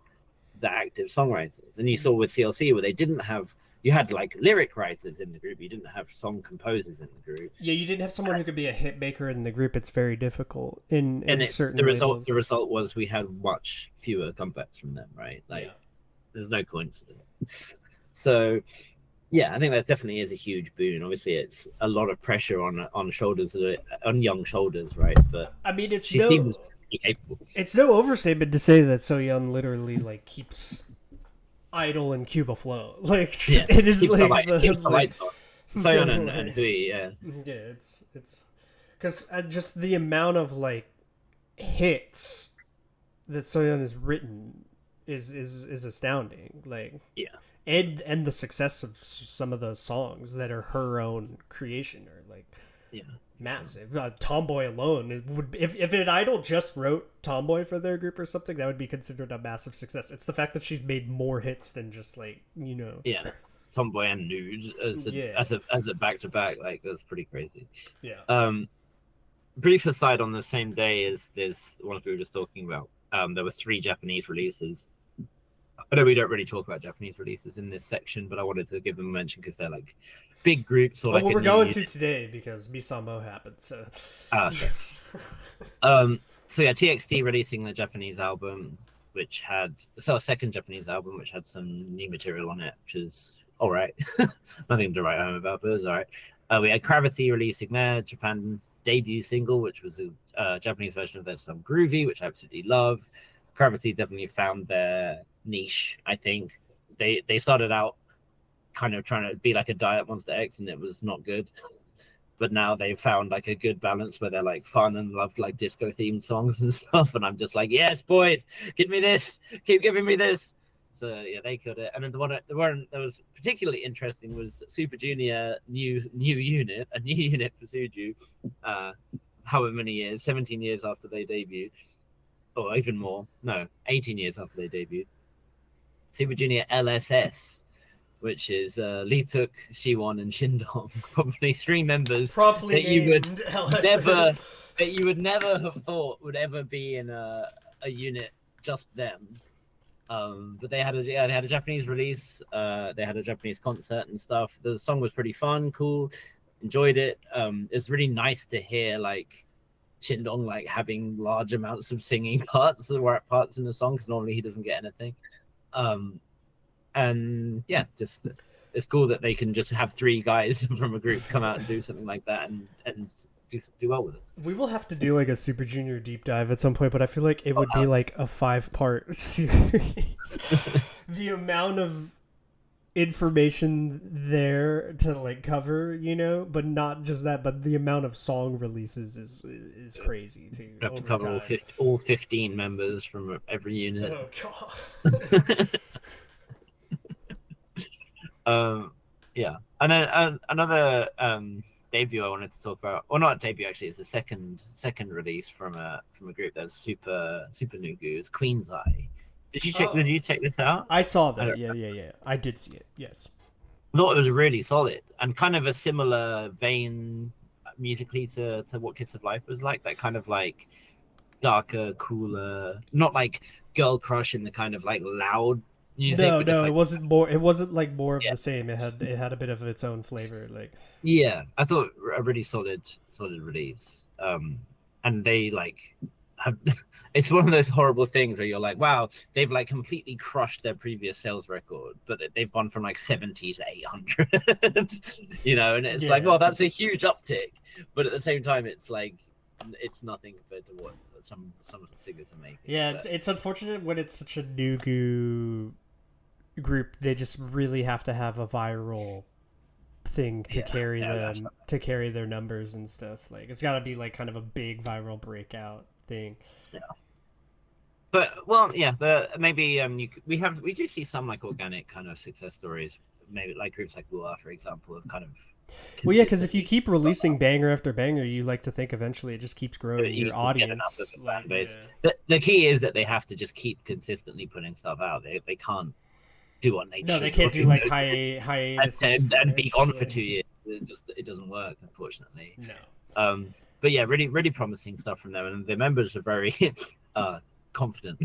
the active songwriters. And you saw with CLC where they didn't have, you had like lyric writers in the group, you didn't have song composers in the group. Yeah, you didn't have someone who could be a hit maker in the group. It's very difficult in certain the labels. result was we had much fewer comebacks from them, right? Like, yeah. There's no coincidence. So yeah, I think that definitely is a huge boon. Obviously, it's a lot of pressure on shoulders on young shoulders, right? But I mean, she seems capable. It's no overstatement to say that So Young literally like keeps Idol and Cube afloat. Like Yeah, it is keeps like the lights on. Soyeon and Hui, yeah. Yeah, it's because just the amount of like hits that Soyeon has written is astounding. Like Yeah. And the success of some of those songs that are her own creation are like massive. Tomboy alone, it would if an Idol just wrote Tomboy for their group or something, that would be considered a massive success. It's the fact that she's made more hits than just like Tomboy and Nude as a back to back, like that's pretty crazy. Brief aside, on the same day as this one we were just talking about, there were 3 Japanese releases. I know we don't really talk about Japanese releases in this section, but I wanted to give them a mention because they're like big groups or like. Well, we're going to today because Misamo happened. So. Okay. So yeah, TXT releasing the Japanese album, which had a second Japanese album which had some new material on it, which is all right. Nothing to write home about, but it was all right. We had Gravity releasing their Japan debut single, which was a Japanese version of their song Groovy, which I absolutely love. Gravity definitely found their niche. I think they started out kind of trying to be like a Diet Monster X, and it was not good. But now they've found like a good balance where they're like fun and love like disco themed songs and stuff. And I'm just like, yes, boys, give me this, keep giving me this. So yeah, they killed it. And then the one that was particularly interesting was Super Junior new unit, a new unit for Suju. However many years, 17 years after they debuted. Or even more, no, 18 years after they debuted. Super Junior LSS, which is Lee Tuk, Shiwon, and Shindong. Probably 3 members that you would never have thought would ever be in a unit just them. But they had a Japanese release. They had a Japanese concert and stuff. The song was pretty fun, cool. Enjoyed it. It's really nice to hear like Chindong like having large amounts of singing parts or rap parts in the song because normally he doesn't get anything. And yeah, just it's cool that they can just have three guys from a group come out and do something like that and do well with it. We will have to do like a Super Junior deep dive at some point, but I feel like it would be like a 5-part series. The amount of information there to like cover, you know, but not just that, but the amount of song releases is crazy too. You have to cover all 15 members from every unit. Oh god. Yeah, and then another debut I wanted to talk about, or not debut actually, it's the second release from a group that's super new goo. It's Queen's Eye. Did you check this out? I saw that. Yeah. I did see it. Yes. I thought it was really solid and kind of a similar vein musically to what Kiss of Life was like. That kind of like darker, cooler, not like girl crush in the kind of like loud music. No, like, it wasn't more. It wasn't like more of the same. It had a bit of its own flavor. Like yeah, I thought a really solid release. And they like have. It's one of those horrible things where you're like, wow, they've like completely crushed their previous sales record, but they've gone from like 70 to 800, you know, and it's like, well, that's a huge uptick, but at the same time, it's like, it's nothing compared to what some singers are making. Yeah, it's unfortunate when it's such a new goo group. They just really have to have a viral thing to carry them, to carry their numbers and stuff. Like it's got to be like kind of a big viral breakout thing. Yeah. But well, yeah, but maybe we do see some like organic kind of success stories. Maybe like groups like Wua, for example, of kind of. Well, yeah, because if you keep releasing banger after banger, you like to think eventually it just keeps growing your audience. Fan base. The key is that they have to just keep consistently putting stuff out. They can't do what they they can't do like hiatus and be gone for 2 years. It doesn't work, unfortunately. No. But yeah, really promising stuff from them, and the members are very confident,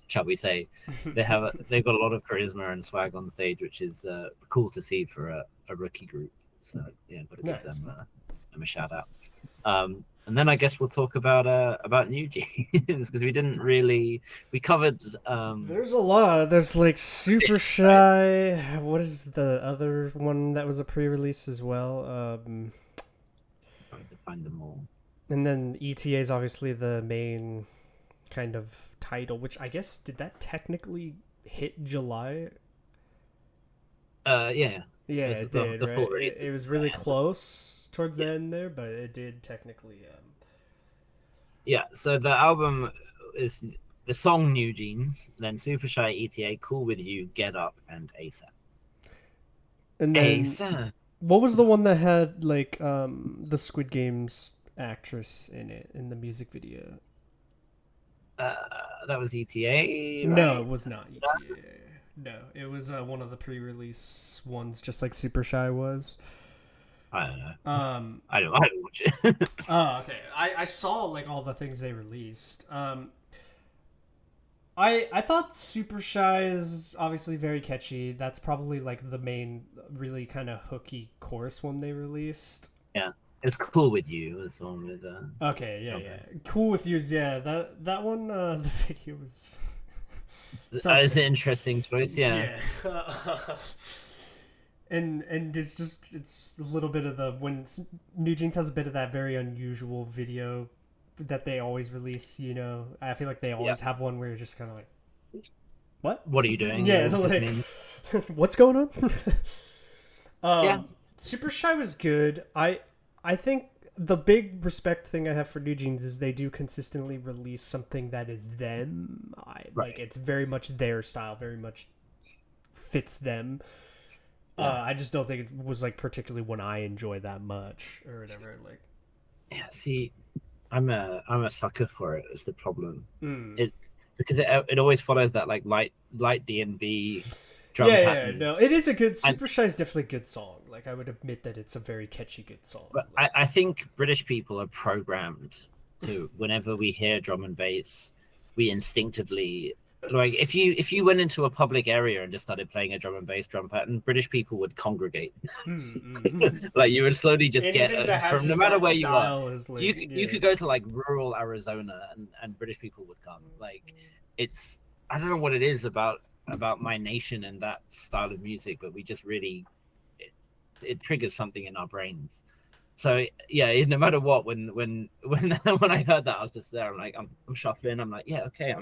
shall we say. They've got a lot of charisma and swag on the stage, which is cool to see for a rookie group. So yeah, got to give them a shout out. And then I guess we'll talk about New Jeans because we covered. There's a lot. There's like Super Shy. What is the other one that was a pre-release as well? Trying to find them all. And then ETA is obviously the main kind of title, which I guess did that technically hit July? Yeah. Yeah, it did. Right? It was really close towards the end there, but it did technically. Yeah. So the album is the song New Jeans, then Super Shy, ETA, Cool With You, Get Up, and ASAP. And then ASAP. What was the one that had like the Squid Games actress in it in the music video? That was ETA. Right? No, it was not ETA. No, it was one of the pre-release ones, just like Super Shy was. I don't know. I don't watch it. Oh, okay. I saw like all the things they released. I thought Super Shy is obviously very catchy. That's probably like the main, really kind of hooky chorus one they released. Yeah, it's Cool With You. The song with. Okay, yeah. Cool With You. Yeah, that one. The video was. That is an interesting choice. Yeah. And it's a little bit of the when New Jeans has a bit of that very unusual video that they always release, you know. I feel like they always have one where you're just kind of like, what are you doing? Yeah, like, what's going on? Yeah, Super Shy was good. I think the big respect thing I have for New Jeans is they do consistently release something that is them. Like it's very much their style, very much fits them. I just don't think it was like particularly one I enjoy that much or whatever. Like, yeah. See, I'm a sucker for it. Is the problem? Because it always follows that like light D&B drum pattern. No, it is a good. Super Shy is definitely a good song. Like I would admit that it's a very catchy, good song. But I think British people are programmed to whenever we hear drum and bass, we instinctively Like if you went into a public area and just started playing a drum and bass drum pattern, British people would congregate. Mm-mm. Like you would slowly just get Anything that has from no just matter that where you are. style is You like, you yeah. could go to like rural Arizona and British people would come. Like it's I don't know what it is about my nation and that style of music, but we just really it triggers something in our brains. So yeah, no matter what, when when I heard that, I was just there. I'm shuffling. I'm like, yeah, okay,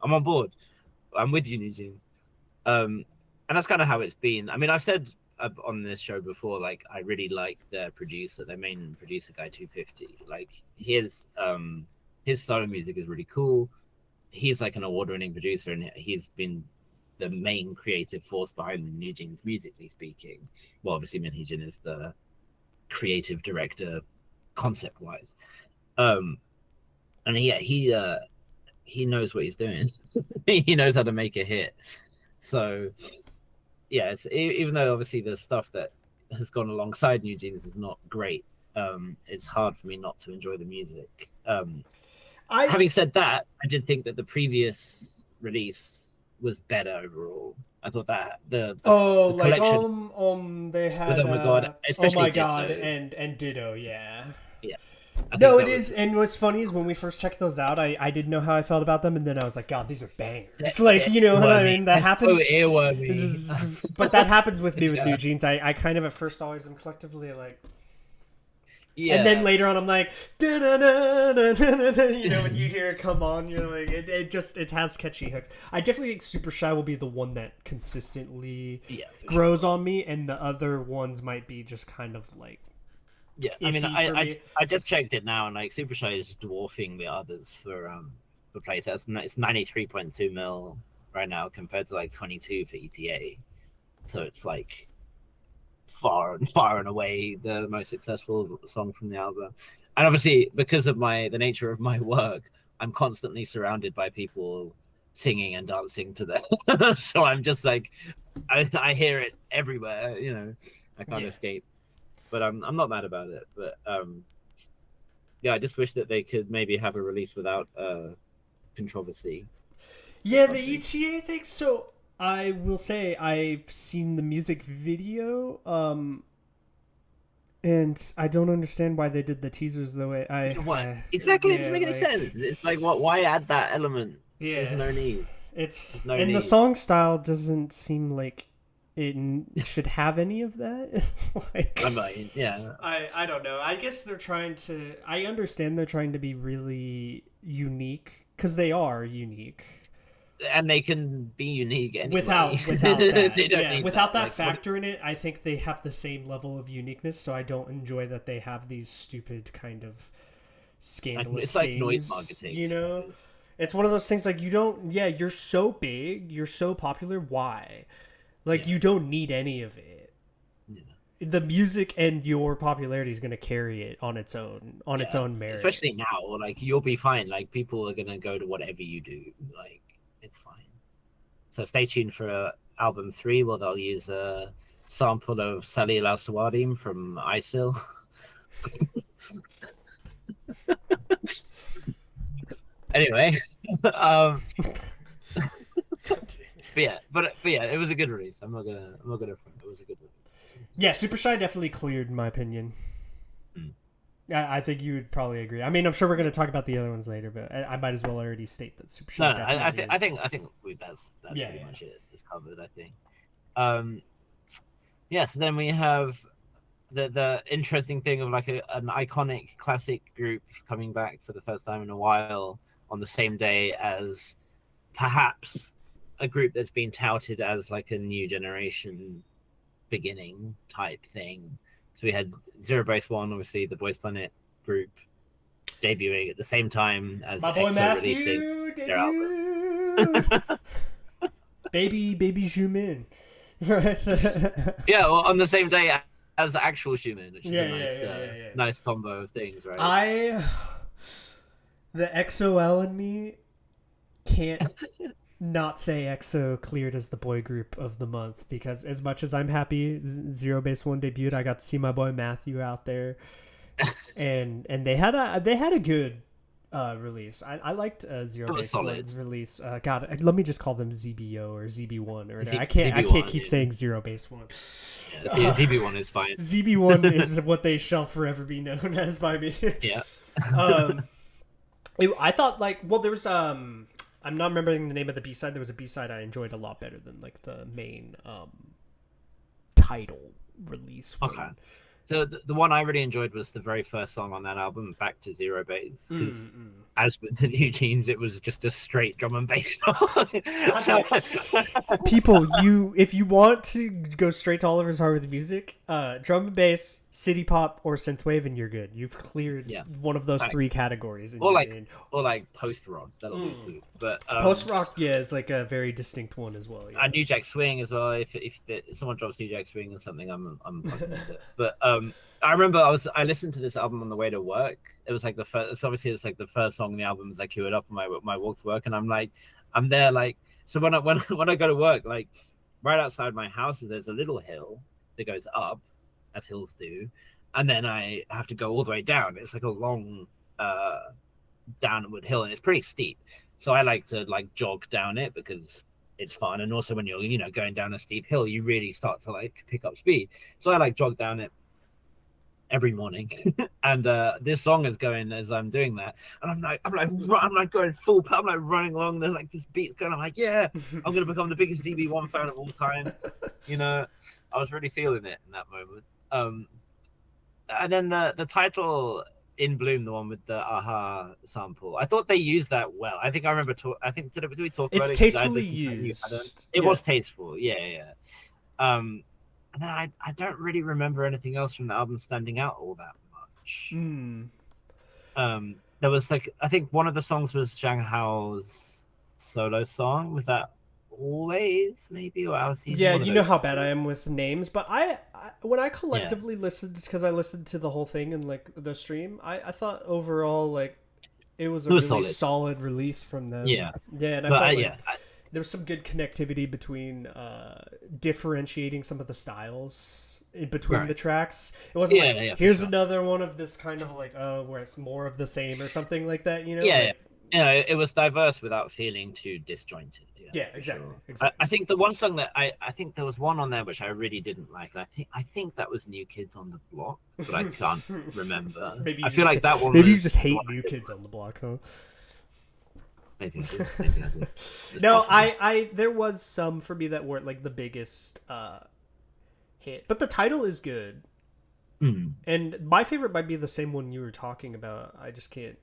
I'm on board. I'm with you, Eugene. And that's kind of how it's been. I mean, I've said on this show before, like I really like their producer, their main producer guy, 250. Like his style of music is really cool. He's like an award-winning producer, and he's been the main creative force behind New Jeans, musically speaking. Well, obviously, Minheejin is the creative director, concept-wise. Um, and he knows what he's doing. He knows how to make a hit. So yeah, even though obviously the stuff that has gone alongside New Jeans is not great, it's hard for me not to enjoy the music. I Having said that, I did think that the previous release was better overall. I thought that Oh, the like collection they with had Oh My God, oh especially my god, Ditto. and Ditto, yeah. Yeah, I think No, it that is, was and what's funny is when we first checked those out, I didn't know how I felt about them, and then I was like, God, these are bangers. Like, you know what I earwormy. mean? That It's so happens. earwormy. But that happens with me with Yeah. New Jeans. I kind of at first always am collectively like, and then Yeah. later on I'm like, "Da-da-da-da-da-da-da." You know, when you hear it come on, you're like, it has catchy hooks. I definitely think Super Shy will be the one that consistently Yeah, for grows sure. on me, and the other ones might be just kind of like Yeah, I mean, iffy for me. I just checked it now, and like Super Shy is dwarfing the others for place. It's 93.2 mil right now compared to like 22 for ETA. So it's like far and away the most successful song from the album. And obviously, because of the nature of my work, I'm constantly surrounded by people singing and dancing to that. So I'm just like, I hear it everywhere. You know, I can't Yeah. escape. But I'm not mad about it. But yeah, I just wish that they could maybe have a release without controversy or Yeah, the something. ETA thing. So I will say I've seen the music video, and I don't understand why they did the teasers the way What exactly? It doesn't yeah, make any like sense. It's like, what? Why add that element? There's yeah, no need. it's There's no and the need. song style doesn't seem like it should have any of that. I Like mean, yeah, I don't know. I guess they're trying to. I understand they're trying to be really unique because they are unique. and they can be unique anyway. Without that, They don't yeah, need without that. that Like, what? factor in it, I think they have the same level of uniqueness. So I don't enjoy that they have these stupid kind of scandalous It's like noise things. marketing. You know, it's one of those things like you don't. Yeah, you're so big, you're so popular. Why? Like Yeah, you don't need any of it. yeah, The music and your popularity is going to carry it on its yeah. own merit. Especially now, like you'll be fine. Like people are gonna go to whatever you do. Like it's fine. So stay tuned for album 3, where they'll use a sample of Salil Al Sawadim from ISIL. Anyway, but yeah, it was a good release. I'm not gonna front. It was a good release. Yeah, Super Shy definitely cleared, in my opinion. Mm. I think you would probably agree. I mean, I'm sure we're going to talk about the other ones later, but I might as well already state that Super Shy No, no, definitely is. I think that's Yeah, pretty yeah. much it. It's covered. I think. Um, yeah. So then we have the interesting thing of like an iconic classic group coming back for the first time in a while on the same day as perhaps a group that's been touted as like a new generation beginning type thing. So we had Zero Base One, obviously the Boys Planet group, debuting at the same time as My boy EXO releasing Matthew their album. debut. baby Jumin. Yeah, well, on the same day as the actual Schumann, which is Yeah, a nice, yeah. nice combo of things, right? The XOL in me can't not say EXO cleared as the boy group of the month because as much as I'm happy Zero Base One debuted, I got to see my boy Matthew out there, and they had a good release. I liked Zero It was Base solid. One's release. God, let me just call them ZBO or ZB1 or whatever. I can't ZB1, keep saying Zero Base One. yeah, ZB1 is fine. ZB1 is what they shall forever be known as by me. Yeah. um, I thought like well there was I'm not remembering the name of the B side. There was a B side I enjoyed a lot better than like the main title release one. Okay. So the one I really enjoyed was the very first song on that album, Back to Zero Base, because as with the New Jeans, it was just a straight drum and bass song. People, if you want to go straight to Oliver's Heart with music, drum and bass, city pop, or synthwave, and you're good. You've cleared one of those three categories. Or like post rock, that'll do too. But post rock, yeah, is like a very distinct one as well. Yeah. New Jack Swing as well. If someone drops New Jack Swing or something, I'm fucking with it. But I remember I listened to this album on the way to work. It was like the first. Obviously, it's like the first song on the album as I queued it up on my walk to work, and I'm there like. So when I go to work, like right outside my house, there's a little hill that goes up, as hills do, and then I have to go all the way down. It's like a long downward hill, and it's pretty steep. So I like to like jog down it because it's fun, and also when you're going down a steep hill, you really start to like pick up speed. So I like jog down it every morning, and this song is going as I'm doing that, and I'm like going full. I'm like running along. There's like this beat's going. I'm like, yeah, I'm gonna become the biggest DB1 fan of all time. I was really feeling it in that moment. And then the title In Bloom, the one with the aha sample, I thought they used that well. I think I remember. Did we talk about it? It's tastefully used. It was tasteful. Yeah. And then I don't really remember anything else from the album standing out all that much. There was like I think one of the songs was Zhang Hao's solo song. Was that Always maybe or Our Season? Yeah, you know how bad I am with names, but I when I collectively listened, just because I listened to the whole thing in like the stream, I thought overall like it was a really solid release from them. Yeah, and I felt there was some good connectivity between differentiating some of the styles in between the tracks. It wasn't here's another one of this kind of like where it's more of the same or something like that. It was diverse without feeling too disjointed. Yeah, exactly. Exactly. I think the one song that I think there was one on there which I really didn't like. I think that was New Kids on the Block, but I can't remember. I feel like that one. Maybe you just hate New Kids on the Block, huh? Maybe I did. No, I there was some for me that weren't like the biggest hit, but the title is good. And my favorite might be the same one you were talking about. I just can't.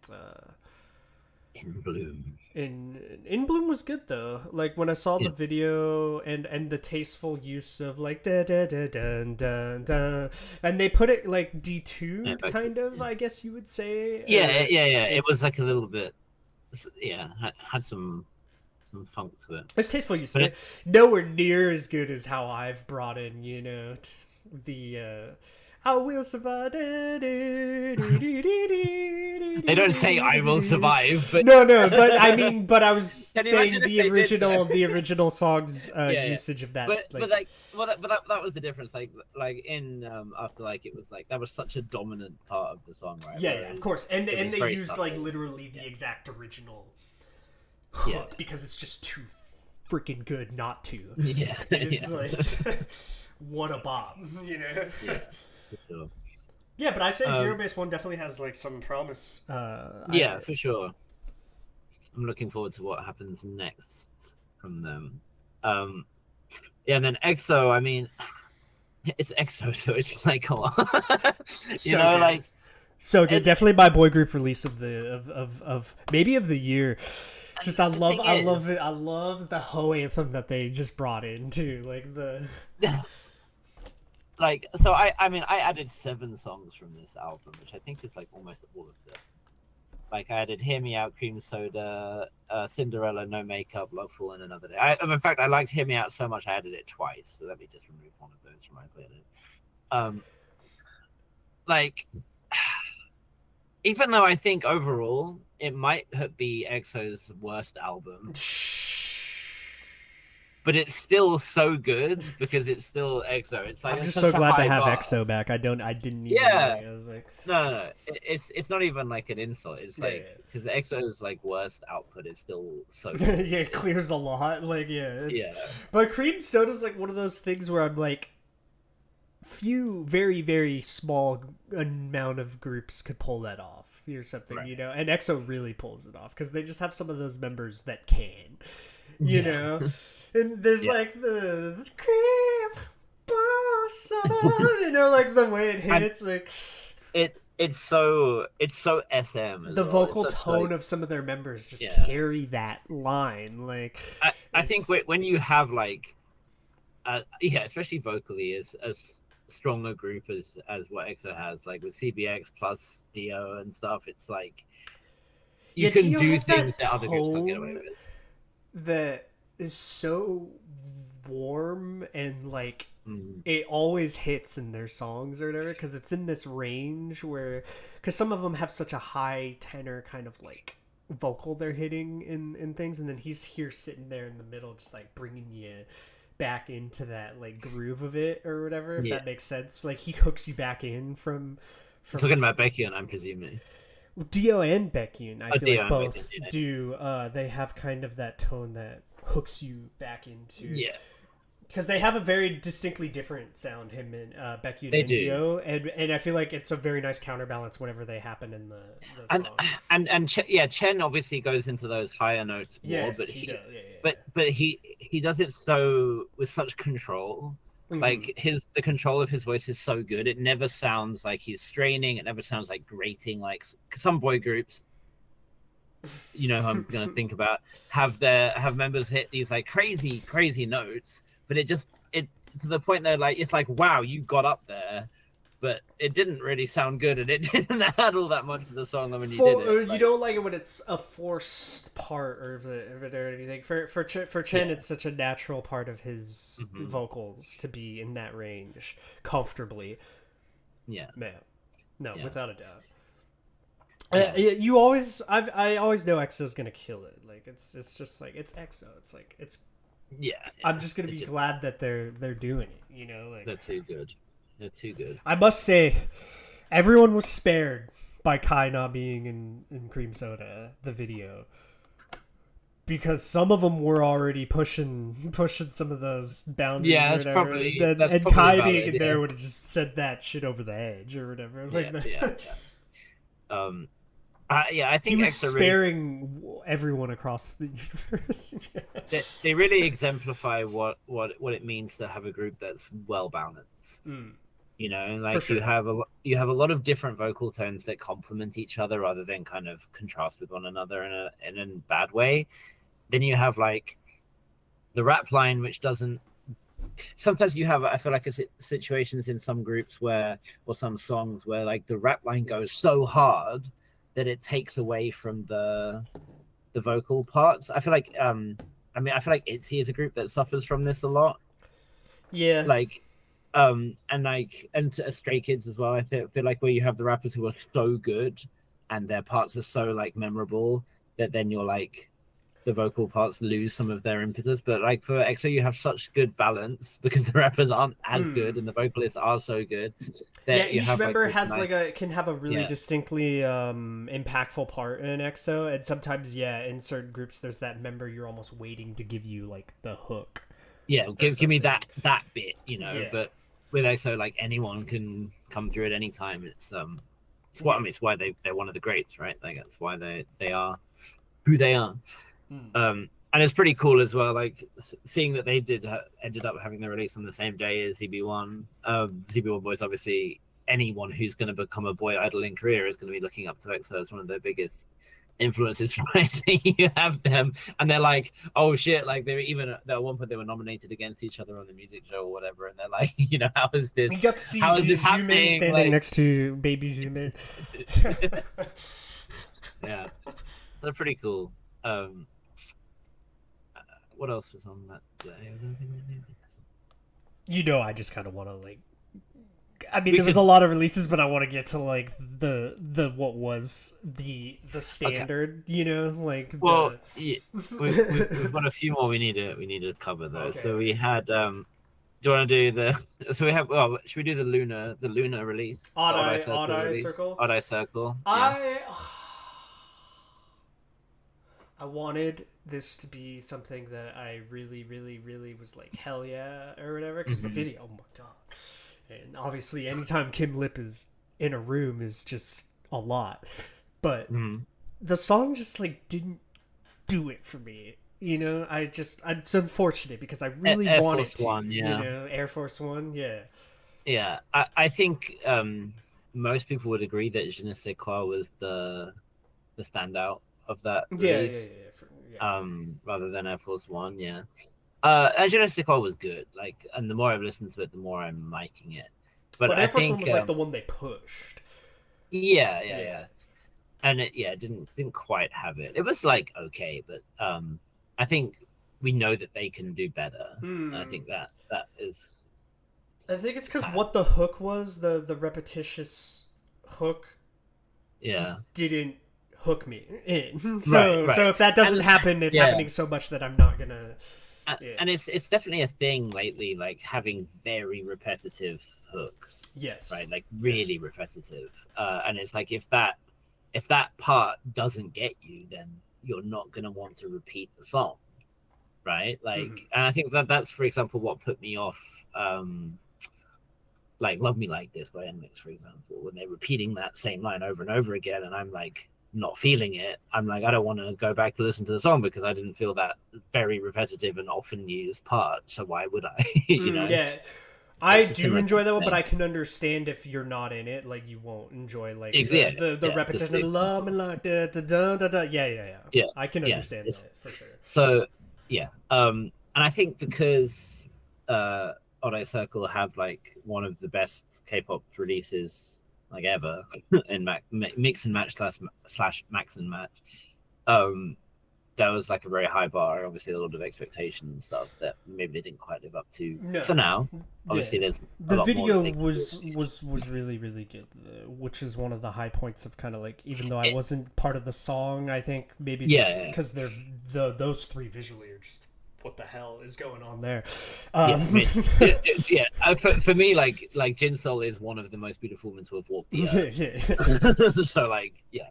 In Bloom. In Bloom was good though. Like when I saw the video and the tasteful use of like da da da dun dun dun, and they put it like detuned kind of. I guess you would say. Yeah. It was like a little bit. Yeah, had some funk to it. It's tasteful use. Nowhere near as good as how I've brought in, the I will survive. They don't say I will survive, but no, but I mean, but I was saying the original song's usage of that. That was the difference. Like in After Like it was like that was such a dominant part of the song, right? Yeah, of course, and they used subtle. Like literally the exact original hook because it's just too freaking good not to. Yeah, it's like what a bop, Yeah. Sure. Yeah, but I say Zero Base One definitely has like some promise. For sure. I'm looking forward to what happens next from them. And then EXO. I mean, it's EXO, so it's like a lot. So good. Definitely my boy group release of maybe of the year. Just I love it. I love the Ho anthem that they just brought in too. Like the. Like so, I added 7 songs from this album, which I think is like almost all of them. Like I added "Hear Me Out," "Cream Soda," "Cinderella," "No Makeup," "Loveful," and "Another Day." In fact, I liked "Hear Me Out" so much I added it twice. So let me just remove one of those from my playlist. Like, even though I think overall it might be EXO's worst album. but it's still so good because it's still EXO. It's like I'm it's just so such a glad to high have bar. EXO back. I didn't even Yeah, like. I was like, no. It's not even like an insult. It's yeah, like because EXO's like worst output is still so yeah, good. yeah. It clears a lot. Like, yeah, it's. Yeah, But cream soda's like one of those things where I'm like, few very very small amount of groups could pull that off or something, right. and EXO really pulls it off because they just have some of those members that can, you Yeah, know. And there's yeah. like the cream soda, like the way it And hits, like it's so SM as the well. It's vocal such tone like of some of their members just yeah. carry that line, like I think it's when you have like yeah, especially vocally as strong a group as what EXO has, like with CBX plus Dio and stuff, it's like you yeah, can Dio do has things that that other groups can't get away tone with. that is so warm and like Mm. it always hits in their songs or whatever because it's in this range where because some of them have such a high tenor kind of like vocal they're hitting in things, and then he's here sitting there in the middle just like bringing you back into that like groove of it or whatever, if Yeah, that makes sense. Like he hooks you back in I'm from talking about Becky and I'm presuming. Dio and Baekhyun. I Oh, feel Dio like and Becky. both do. They have kind of that tone that hooks you back into Yeah, because they have a very distinctly different sound. Him and Baekhyun they and do. Dio, and I feel like it's a very nice counterbalance whenever they happen in the And song. yeah, Chen obviously goes into those higher notes more, Yes, he does. Yeah, but he does it so with such control. yeah. Like the control of his voice is so good. It never sounds like he's straining. It never sounds like grating. Like some boy groups, who I'm gonna think about, have members hit these like crazy notes, but it's to the point that like it's like wow, you got up there, but it didn't really sound good and it didn't add all that much to the song when you did it. You don't like it when it's a forced part or if it or anything. For Chen, Yeah. it's such a natural part of his vocals to be in that range comfortably. Yeah. Man, no, Yeah. without a doubt. Yeah. I always know EXO's gonna kill it. Like it's just like it's EXO. It's like it's. Yeah. I'm just gonna be glad that they're doing it. Like They're too good. They're too good. I must say, everyone was spared by Kai not being in Cream Soda, the video, because some of them were already pushing some of those boundaries. Yeah, or that's whatever. probably and, that's and probably Kai valid, being in yeah. there would have just sent that shit over the edge or whatever. Like Yeah. Yeah, I he think was EXO sparing everyone across the universe. they really exemplify what it means to have a group that's well balanced. Like sure. you have a lot of different vocal tones that complement each other rather than kind of contrast with one another in a bad way. Then you have like the rap line, which doesn't. Sometimes you have, I feel like, situations in some groups or some songs where like the rap line goes so hard that it takes away from the vocal parts. I feel like, I feel like ITZY is a group that suffers from this a lot. Yeah. Like, and Stray Kids as well. I feel like where you have the rappers who are so good and their parts are so like memorable that then you're like the vocal parts lose some of their impetus. But like for EXO, you have such good balance because the rappers aren't as good and the vocalists are so good. That each member has can have a really distinctly impactful part in EXO, and sometimes in certain groups there's that member you're almost waiting to give you like the hook. Yeah, give me that bit, But with EXO, like anyone can come through at any time. It's it's why they're one of the greats, right? Like that's why they are who they are. And it's pretty cool as well, like seeing that they ended up having their release on the same day as ZB1. ZB1 Boys, obviously, anyone who's going to become a boy idol in Korea is going to be looking up to EXO as one of their biggest influences, right? You have them, and they're like, oh shit, like they're even at one point they were nominated against each other on the music show or whatever, and they're like, how is this? You got to see how is this Zoomin happening? standing next to baby Zoomin. Yeah, they're pretty cool. What else was on that day? I just kind of want to like I mean, we there was could. a lot of releases, but I want to get to like the what was the Okay. standard, you know, like Well, the. yeah, we've got a few more we need to cover though. Okay, So we okay. had do you want to do the so we have well should we do the lunar release, the Odd Eye Odd Circle Eye release, Circle. Odd Eye Circle, yeah. I I wanted this to be something that I really, really, really was like hell yeah or whatever because the Hmm. video, oh my god, and obviously anytime Kim Lip is in a room is just a lot, but Hmm. the song just like didn't do it for me. You know, it's unfortunate because I really Air want it Force to. One, You yeah. know, Air Force One, yeah, Yeah, I think most people would agree that Je ne sais quoi was the standout of that yeah, yeah, release, yeah, yeah. rather than Air Force One, yeah. And Je ne sais quoi was good, like, and the more I've listened to it, the more I'm liking it. But But I Air Force One think, was like the one they pushed. yeah, yeah, Yeah. yeah, and it, yeah, didn't quite have it. It was like okay, but I think we know that they can do better. And I Hmm. think that is I think it's because sad. what the hook was, the repetitious hook, Yeah, just didn't hook me in. right, So right, if that doesn't and happen, it's yeah. happening so much that I'm not gonna. Yeah. And it's definitely a thing lately, like having very repetitive hooks, Yes. right? Like Yeah. really repetitive. And it's like if that part doesn't get you, then you're not gonna want to repeat the song, right? Mm-hmm. Like, and I think that's for example what put me off. Like "Love Me Like This" by NMIX, for example, when they're repeating that same line over and over again, and I'm like not feeling it. I'm like, I don't want to go back to listen to the song because I didn't feel that very repetitive and often used part. So why would I? you Mm, know, yeah. I it's a do similar kind enjoy that of one, but thing. I can understand if you're not in it, like you won't enjoy like Yeah, the yeah, it's just repetition of the love and example. like da da da da da. Yeah, yeah, yeah. Yeah, I can yeah. understand It's that for sure. so yeah. And I think because Odd Circle have like one of the best K-pop releases like ever in mix and match slash max and match. Um, that was like a very high bar. Obviously, a lot of expectations and stuff that maybe they didn't quite live up to No, for now. yeah. Obviously, there's a The lot more that video they can do in was the future. was was really really good, which is one of the high points of kind of like even though I It, wasn't part of the song, I think maybe yeah, just yeah, because they're those three visually are just what the hell is going on there. yeah. I Um, mean, yeah. For me, like Jin Sol is one of the most beautiful women to have walked the yeah, earth. yeah. So like, yeah,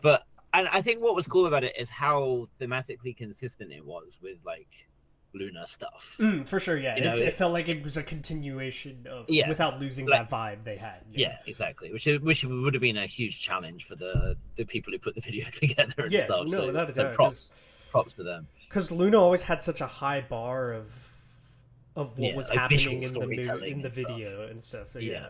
but and I think what was cool about it is how thematically consistent it was with like Luna stuff. For sure, yeah. You know, It felt like it was a continuation of yeah, without losing like that vibe they had. Yeah, yeah, exactly. Which would have been a huge challenge for the people who put the video together and yeah, stuff. no, So without a so doubt, props to them. because Luna always had such a high bar of what Yeah, was like happening visual in the movie in storytelling the and stuff. video and stuff. Yeah. Yeah,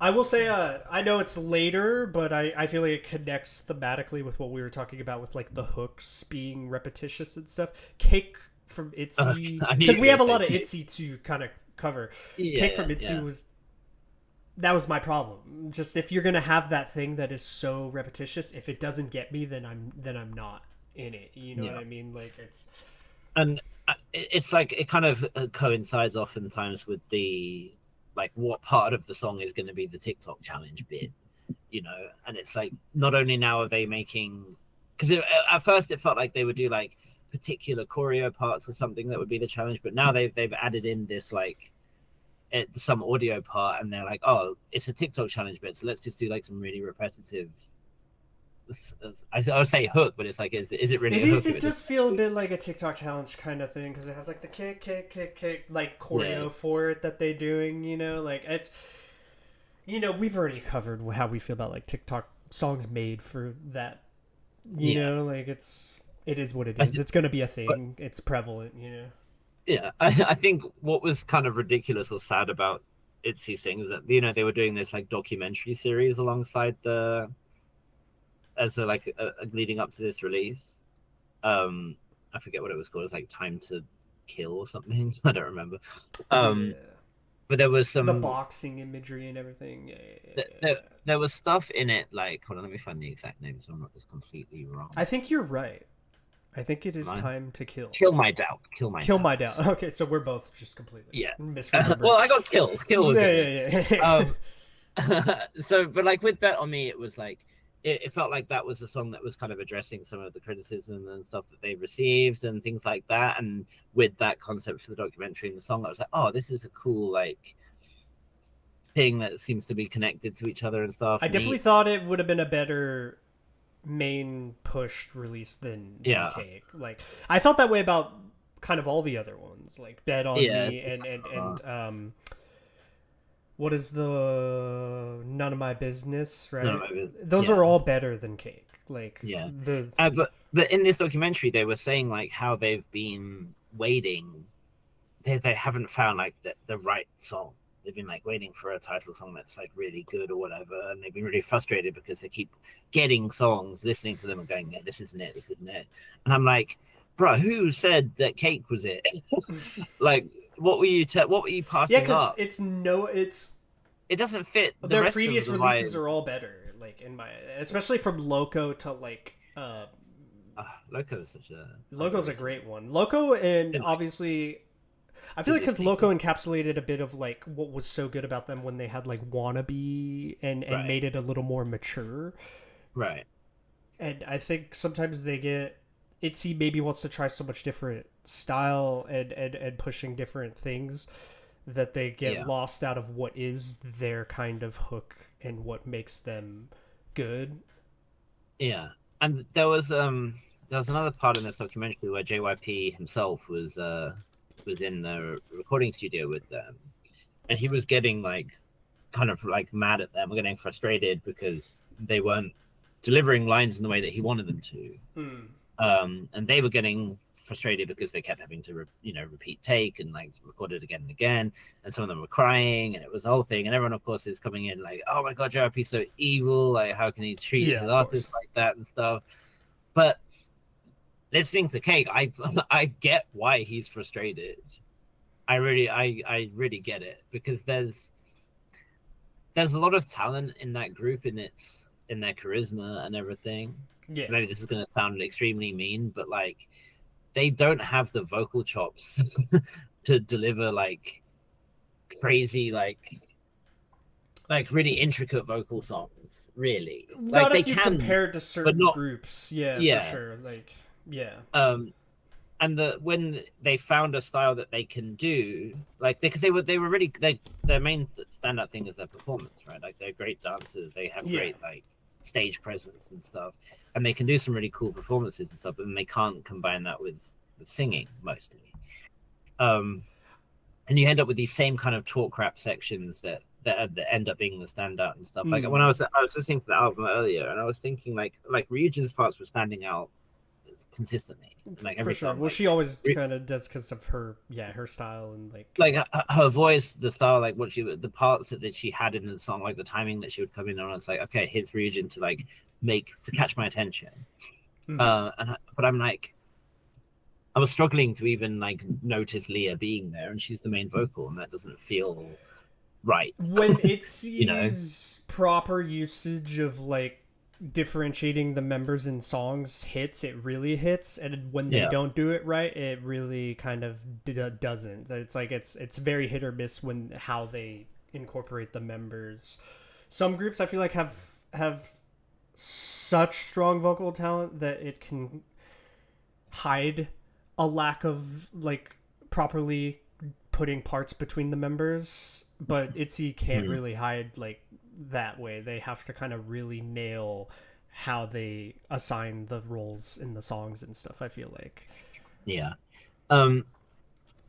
I will say, I know it's later, but I feel like it connects thematically with what we were talking about with like the hooks being repetitious and stuff. Cake from Itzy, I knew because you we were have a gonna lot say of Cube. Itzy to kind of cover. Yeah, Cake from yeah, Itzy yeah, was that was my problem. Just if you're gonna have that thing that is so repetitious, if it doesn't get me, then I'm not in it. You know what yeah. I mean? Like it's And it's like it kind of coincides oftentimes with the like what part of the song is going to be the TikTok challenge bit, and it's like not only now are they making because at first it felt like they would do like particular choreo parts or something that would be the challenge, but now they've added in this like some audio part and they're like, oh, it's a TikTok challenge bit, so let's just do like some really repetitive. I would say hook, but it's like, is it really it a is. hook if It it does doesn't? feel a bit like a TikTok challenge kind of thing because it has like the kick, kick, kick, kick, like Yeah, choreo for it that they're doing. You know, like it's we've already covered how we feel about like TikTok songs made for that. You yeah. know, like it is what it I is. th- It's gonna be a but thing. It's prevalent. You know. yeah, I think what was kind of ridiculous or sad about Itsy thing is that they were doing this like documentary series alongside the as a like leading up to this release. Um, I forget what it was called. It's like Time to Kill or something. I don't remember. Um, Yeah. but there was The some boxing imagery and everything. Yeah, yeah, there, yeah, there, yeah. there was stuff in it like hold on, let me find the exact name so I'm not just completely wrong. I think you're right. I think it is Am I? time to kill. Kill my doubt. Kill my Kill doubt. my doubt. Okay, so we're both just completely Yeah. misremembering. Well, I got kill. Kill was in there. Yeah, yeah, So, but like with Bet on Me, it was like it felt like that was a song that was kind of addressing some of the criticism and stuff that they received and things like that. And with that concept for the documentary and the song, I was like, oh, this is a cool like thing that seems to be connected to each other and stuff. I definitely Neat. thought it would have been a better main pushed release than Yeah, Cake. Like I felt that way about kind of all the other ones, like Bet on yeah, Me and what is the None of My Business, right? no, Those yeah, are all better than Cake. Like yeah. the But in this documentary, they were saying like how they've been waiting. They haven't found like the right song. They've been like waiting for a title song that's like really good or whatever, and they've been really frustrated because they keep getting songs, listening to them, and going, "Yeah, this isn't it. This isn't it." And I'm like, "Bro, who said that Cake was it? Like, what were you? What were you yeah, passing because up? it's It doesn't fit the their rest of previous the releases vibe." are all better. Like in my, especially from Loco to like Loco is such a Loco's a great one. Loco and like, obviously I feel like because sneaky. Loco encapsulated a bit of like what was so good about them when they had like Wannabe and Right, made it a little more mature. right, And I think sometimes they get Itzy maybe wants to try so much different style and pushing different things that they get yeah, lost out of what is their kind of hook and what makes them good. yeah. And there was another part in this documentary where JYP himself was in the recording studio with them, and he was getting like kind of like mad at them, getting frustrated because they weren't delivering lines in the way that he wanted them to. Mm. And they were getting frustrated because they kept having to repeat take and like record it again and again, and some of them were crying, and it was a whole thing, and everyone of course is coming in like, oh my god, JYP's so evil, like how can he treat Yeah, his of course. artists like that and stuff. But listening to Cake, I get why he's frustrated. I really get it, because there's a lot of talent in that group, in their charisma and everything. Yeah. Maybe this is going to sound extremely mean, but like they don't have the vocal chops to deliver like crazy like really intricate vocal songs, really. Like Not they if you can, compare it to but certain not. groups. Yeah, for Yeah. sure. Like, yeah. And when they found a style that they can do, like because they were really their main standout thing is their performance, right? Like they're great dancers, they have Yeah. great like stage presence and stuff, and they can do some really cool performances and stuff, and they can't combine that with singing mostly. And you end up with these same kind of talk rap sections that end up being the standout and stuff. Like when I Mm. was listening to the album earlier, and I was thinking like Ryujin's parts were standing out consistently, like For every sure. song. Well, she always kind of does because of her, yeah, her style and Like her voice, the style, like what the parts that she had in the song, like the timing that she would come in on. It's like, okay, here's Ryujin to like to catch my attention. Mhm. But I'm like, I was struggling to even like notice Leah being there, and she's the main vocal, and that doesn't feel right. When it You know? sees proper usage of like differentiating the members in songs hits, it really hits, and when they Yeah. don't do it right, it really kind of doesn't. It's like it's very hit or miss when how they incorporate the members. Some groups I feel like have such strong vocal talent that it can hide a lack of like properly putting parts between the members, but Itzy can't Mm. really hide like that way. They have to kind of really nail how they assign the roles in the songs and stuff, I feel like. Yeah. Um,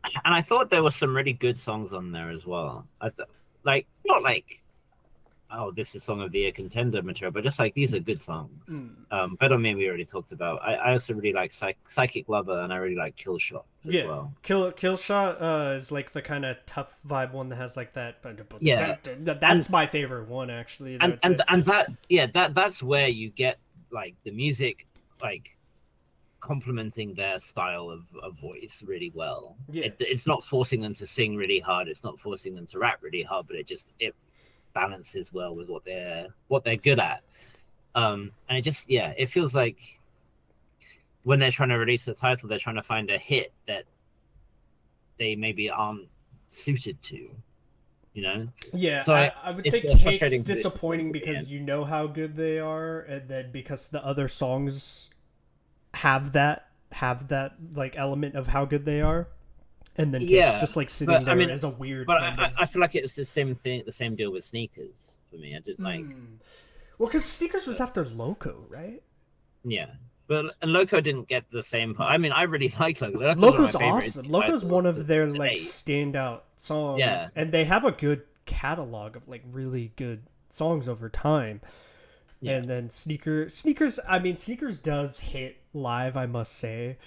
and I thought there were some really good songs on there as well. Like not like, oh, this is Song of the Year contender material, but just like these are good songs. Mm. Bet on Me we already talked about. I also really like Psychic Lover, and I really like Kill Shot as Yeah, well. Kill Shot is like the kind of tough vibe one that has like that. Yeah, That's my favorite one actually. and that's where you get like the music like complementing their style of voice really well. Yeah. It's not forcing them to sing really hard. It's not forcing them to rap really hard, but it balances well with what they're good at. And it just it feels like when they're trying to release the title, they're trying to find a hit that they maybe aren't suited to, you know. Yeah, So I would it's say a Cake's frustrating position disappointing to be in. because you know how good they are, and then because the other songs have that like element of how good they are, and then Cake's Yeah, just like sitting but I there mean, as a weird but kind I of. feel like it's the same thing, the same deal with Sneakers for me. I didn't like, Well, because Sneakers was but after Loco, right? yeah, but and Loco didn't get the same. I mean, I really like Loco. Loco's one of my Loco's favorite awesome. indie Loco's one titles of their to like date. standout Yeah, songs, and they have a good catalog of like really good songs over time. yeah. And then Sneakers. I mean, Sneakers does hit live, I must say,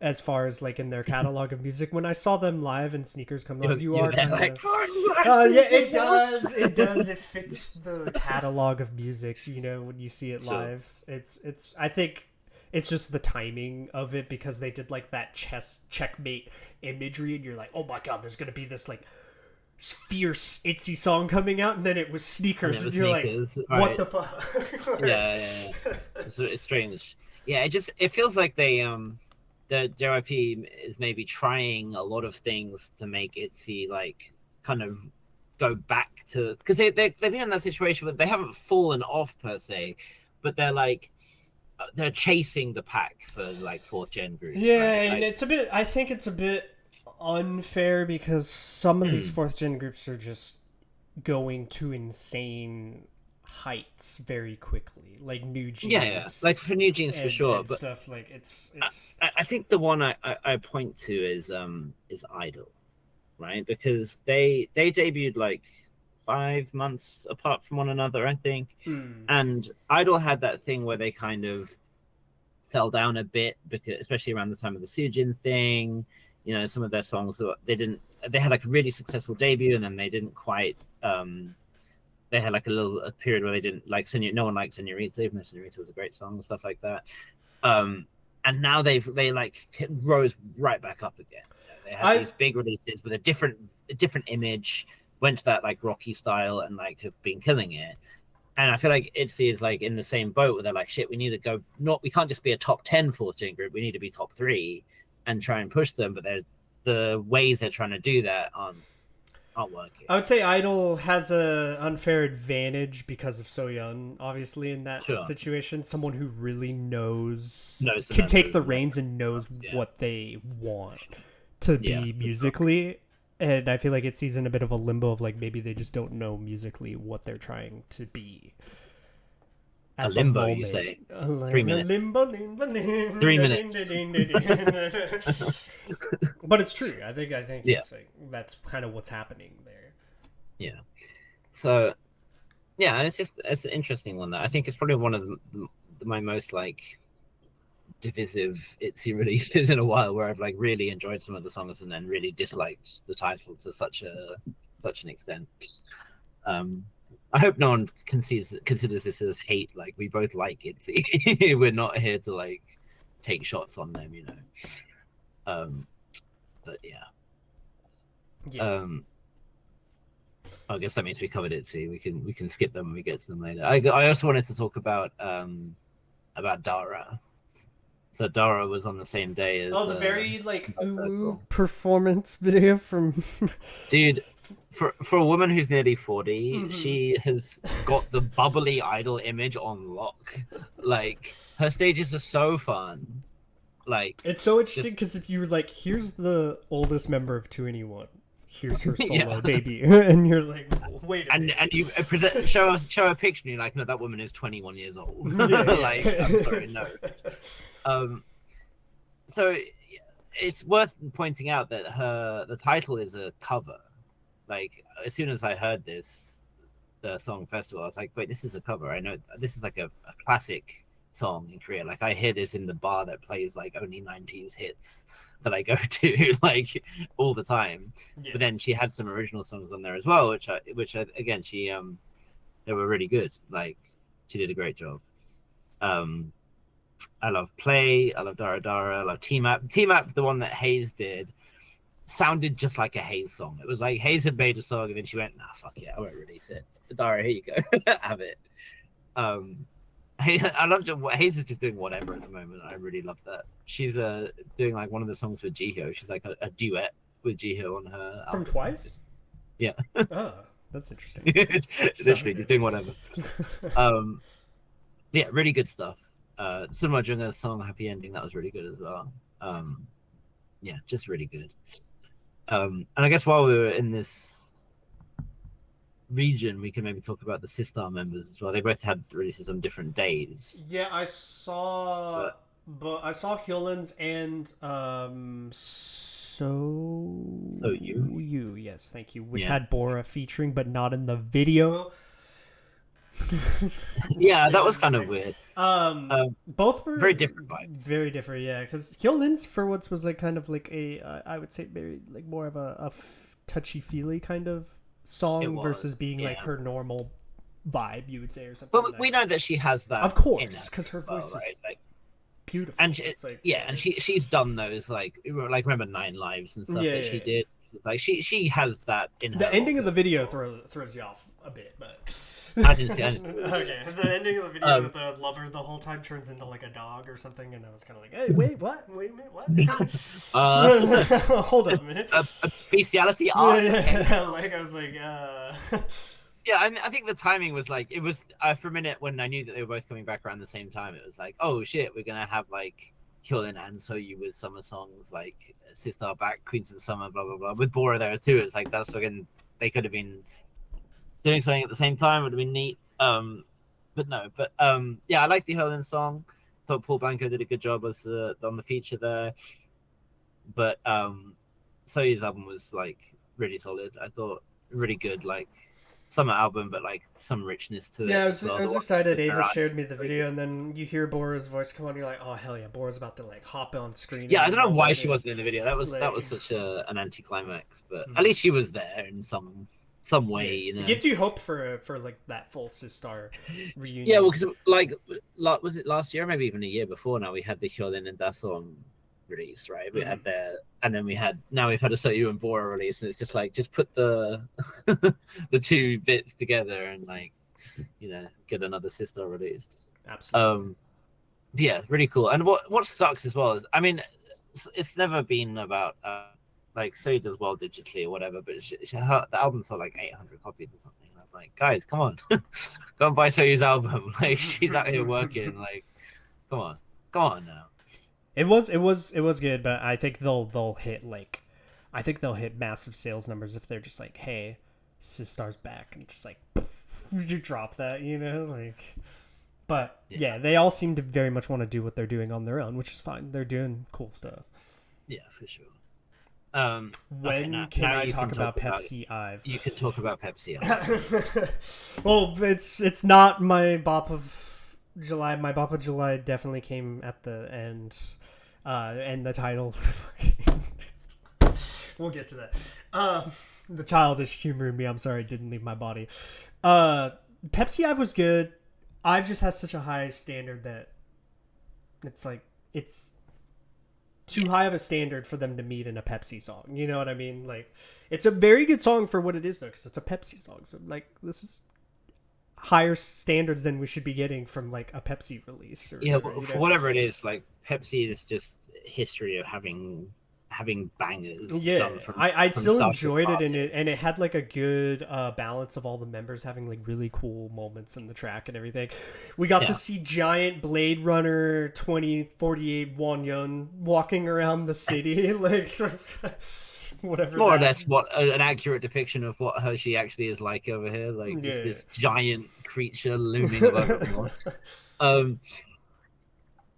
as far as like in their catalog of music. When I saw them live and Sneakers come on, you You're are there kind like, of. Yeah, yeah, it does. It does. It fits the catalog of music. You know, when you see it sure. live, it's. I think it's just the timing of it because they did like that chess checkmate imagery, and you're like, oh my god, there's gonna be this like fierce Itzy song coming out, and then it was And Sneakers, it and was you're like, Sneakers, what right? the fuck? Yeah. It's strange. Yeah, it feels like the JYP is maybe trying a lot of things to make ITZY like kind of go back to, because they've been in that situation where they haven't fallen off per se, but they're like they're chasing the pack for like fourth gen groups, Yeah, right? and Like, it's a bit. I think it's a bit unfair because some of these hmm, fourth gen groups are just going to insane heights very quickly, like New yeah, like Jeans for New Jeans for sure, and but stuff. Like it's I, it's. I think the one I point to is Idol, right? Because they debuted like 5 months apart from one another, I think. Mm, And Idol had that thing where they kind of fell down a bit because, especially around the time of the Sujin thing, you know, some of their songs they didn't. They had like a really successful debut, and then they didn't quite. They had like a period where they didn't like Senor. No one liked Senorita, even though Senorita was a great song and stuff like that. Um, and now they like rose right back up again. You know, they had I these big releases with a different image, went to that like rocky style, and like have been killing it. And I feel like ITZY is like in the same boat where they're like, shit, we need to go. Not we can't just be a top 10 fourth gen group. We need to be top three and try and push them. But there's the ways they're trying to do that aren't working. I would say Idol has a unfair advantage because of So Young, obviously, in that Sure, situation. Someone who really knows knows the can take members the and knows reins the and knows songs. Yeah, what they want to yeah, be for sure. musically. And I feel like it's in a bit of a limbo of like maybe they just don't know musically what they're trying to be A at the limbo, you moment. say? Like 3 minutes. limbo, limbo, 3 minutes. but it's true. I think Yeah, it's like that's kind of what's happening there. yeah. So yeah, it's an interesting one. That I think it's probably one of my most like divisive ITZY releases in a while, where I've like really enjoyed some of the songs and then really disliked the title to such an extent. Um, I hope no one considers this as hate. Like we both like ITZY. We're not here to like take shots on them, you know. But yeah. Yeah. Um, I guess that means we covered ITZY. We can skip them when we get to them later. I also wanted to talk about Dara. So Dara was on the same day as Oh, the very like ooh Circle. performance video from. Dude, for a woman who's nearly 40, Mhm. she has got the bubbly idol image on lock. Like her stages are so fun. Like It's so interesting just because if you were like, here's the oldest member of 2NE1, here's her solo yeah. debut, and you're like, wait a minute. And you show a picture and you're like, no, that woman is 21 years old. Yeah, yeah. Like, I'm sorry, no. Um so it's worth pointing out that the title is a cover. Like as soon as I heard the song festival, I was like, wait, this is a cover. I know this is like a classic song in Korea. Like I hear this in the bar that plays like only 90s hits that I go to like all the time. Yeah. But then she had some original songs on there as well, which again she they were really good. Like she did a great job. I love Play, I love Dara Dara, I love Team Up. Team Up, the one that Hayes did, sounded just like a Hayes song. It was like Hayes had made a song and then she went, nah, fuck yeah, I won't release it. Dara, here you go. Have it. I love Hayes is just doing whatever at the moment. I really love that. She's doing like one of the songs with Jihyo. She's like a duet with Jihyo on her From album. Twice? Yeah. Oh, that's interesting. Literally just doing whatever. Yeah, really good stuff. Similar during the song Happy Ending, that was really good as well. Yeah, just really good. And I guess while we were in this region, we can maybe talk about the Sistar members as well. They both had releases on different days. Yeah, I saw, but I saw Hyolin's and so you, yes, thank you, which had Bora featuring, but not in the video. Yeah, that was kind of weird. Both were very different vibes. Very different, yeah. Because Hyolin's for once was like kind of like a, I would say, very like more of a touchy feely kind of song versus being like her normal vibe, you would say, or something. But we know that she has that, of course, because her voice is like beautiful, and she's done those like remember 9 Lives and stuff that she did. Like she has that in her. The ending of the video throws you off a bit, but. I didn't see. Okay, the ending of the video that the lover the whole time turns into like a dog or something, and I was kind of like, "Hey, wait, what? Wait a minute, what? Hold up a minute." A bestiality? Yeah, like I was like, Yeah, I think the timing was like it was for a minute when I knew that they were both coming back around the same time. It was like, oh shit, we're gonna have like Hyolyn and Soyu with summer songs like Sistar back, Queens of the Summer, blah blah blah. With Bora there too, it's like that's again they could have been doing something at the same time would have been neat. But no, yeah, I like the Hyolyn song. Thought Paul Blanco did a good job as on the feature there. But Soyu's album was like really solid. I thought really good, like summer album, but like some richness to it. Yeah, I was excited. Ava shared me the video, and then you hear Bora's voice come on. You're like, oh hell yeah, Bora's about to like hop on screen. Yeah, I don't know why she wasn't in the video. That was such an anticlimax, but at least she was there in some way, you know. It gives you hope for like that full Sistar reunion. Yeah, well, because like was it last year, maybe even a year before now, we had the Hyolyn and Dason release, right? We had and then we've had a Soyu and Bora release, and it's just like just put the the two bits together and like, you know, get another Sistar released. Absolutely. Yeah, really cool. And what sucks as well is, I mean, it's never been about like Soyu does well digitally or whatever, but the album sold like 800 copies or something. I'm like, guys, come on, go and buy Soyu's album. Like she's out here working. Like, come on now. It was good, but I think they'll hit like, I think they'll hit massive sales numbers if they're just like, hey, Sistar's back, and just like you drop that, you know, like. But yeah, they all seem to very much want to do what they're doing on their own, which is fine. They're doing cool stuff. Yeah, for sure. When can I talk about Pepsi Ive? You can talk about Pepsi Ive. Well, it's not my bop of July. My bop of July definitely came at the end, and the title. We'll get to that. The childish humor in me, I'm sorry, didn't leave my body. Pepsi Ive was good. Ive just has such a high standard that it's like it's too high of a standard for them to meet in a Pepsi song. You know what I mean? Like, it's a very good song for what it is, though, because it's a Pepsi song. So, like, this is higher standards than we should be getting from, like, a Pepsi release. Or whatever, for whatever it is, like, Pepsi is just history of having bangers. Yeah, I still enjoyed it, and it had like a good balance of all the members having like really cool moments in the track and everything. We got to see giant Blade Runner 2048 Wonyeon walking around the city, like whatever. More or less, what an accurate depiction of what Hershey actually is like over here, like just this giant creature looming above everyone.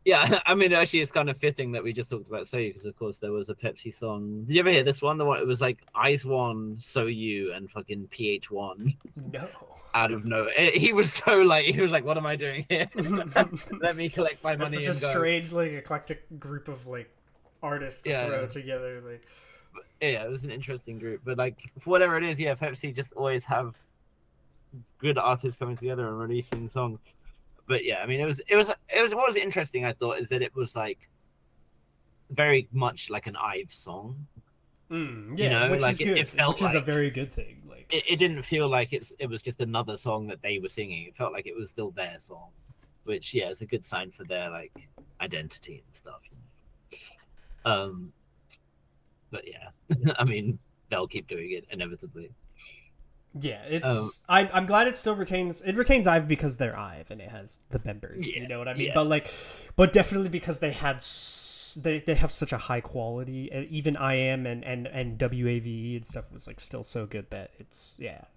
Yeah, I mean, actually, it's kind of fitting that we just talked about Soyu because, of course, there was a Pepsi song. Did you ever hear this one? The one it was like IZ*ONE, Soyu, and fucking PH1. No. Out of nowhere, he was like, "What am I doing here? Let me collect my money." It's such a strange, like, eclectic group of like artists to throw together. Like, yeah, it was an interesting group, but like for whatever it is, yeah, Pepsi just always have good artists coming together and releasing songs. But yeah, I mean, it was what was interesting, I thought, is that it was like very much like an Ive song. You know, which like is good. It felt which is a very good thing. Like it didn't feel like it was just another song that they were singing. It felt like it was still their song. which is a good sign for their like identity and stuff. Um, but yeah, I mean they'll keep doing it inevitably. Yeah, Um, I'm glad it still retains IVE because they're IVE and it has the members. yeah, You know what I mean? yeah, But definitely because they have such a high quality. Even IM and WAVE and stuff was like still so good that it's not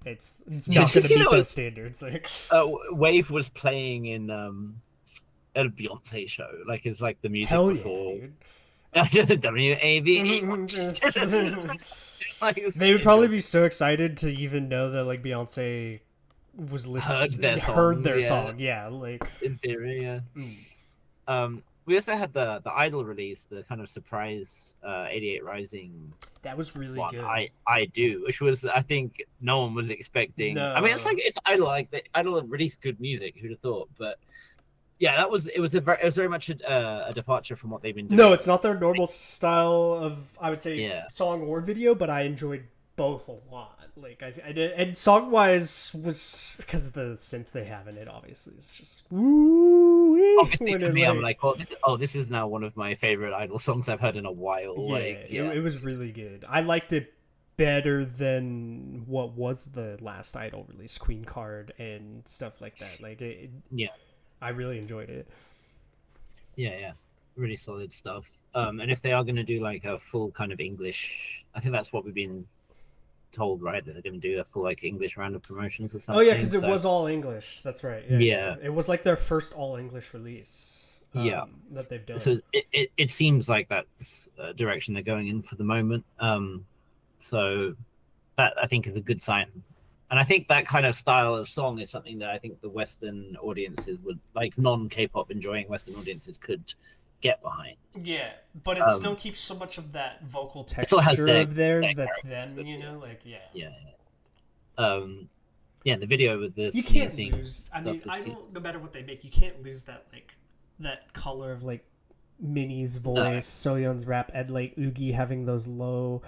Did you going to see meet that those was standards. Like Wave was playing in at a Beyonce show, like it's like the music hell yeah, before dude. WAVE. Like They would probably enjoy. be so excited to even know that like Beyonce was heard Song, their yeah, song. Yeah, like in theory, yeah. mm, We also had the Idol release, the kind of surprise 88 Rising that was really one. good. I do, which was I think no one was expecting. I mean, No. it's Idol, like the Idol released good music. Who'd have thought? But yeah, it was very much a departure from what they've been No, doing. it's not their normal style of, I would say, Yeah, song or video, but I enjoyed both a lot. Like I did, and song wise was because of the synth they have in it. Obviously, it's just woo. obviously for me, I'm like, this is now one of my favorite Idol songs I've heard in a while. yeah, Like, it was really good. I liked it better than what was the last Idol release, Queen Card and stuff like that. yeah, I really enjoyed it. yeah, really solid stuff. And if they are going to do like a full kind of English, I think that's what we've been told, right? That they're going to do a full like English round of promotions or something. Oh yeah, because it was all English. That's right. Yeah. It was like their first all English release. Yeah, That they've done. so it seems like that's direction they're going in for the moment. So that I think is a good sign, and I think that kind of style of song is something that I think the Western audiences would like, non-K-pop enjoying Western audiences could get behind. Yeah, but it still keeps so much of that vocal texture of theirs that's them. You know, like yeah. Yeah, the video with this you can't lose. I mean, Idol, no matter what they make, you can't lose that like that color of like Minnie's voice, Soyeon's rap, and like Oogie having those low,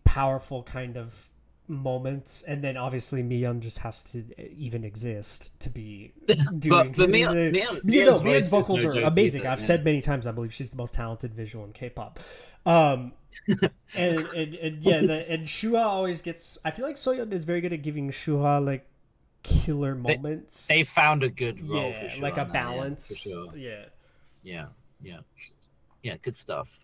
powerful kind of moments, and then obviously Miyeon just has to even exist to be doing. but Miyeon's vocals no are joke amazing. either, I've said many times I believe she's the most talented visual in K-pop. And Shua always gets. I feel like Soyeon is very good at giving Shua like killer moments. They found a good role for sure, like a balance. for sure. Yeah. Yeah. Good stuff.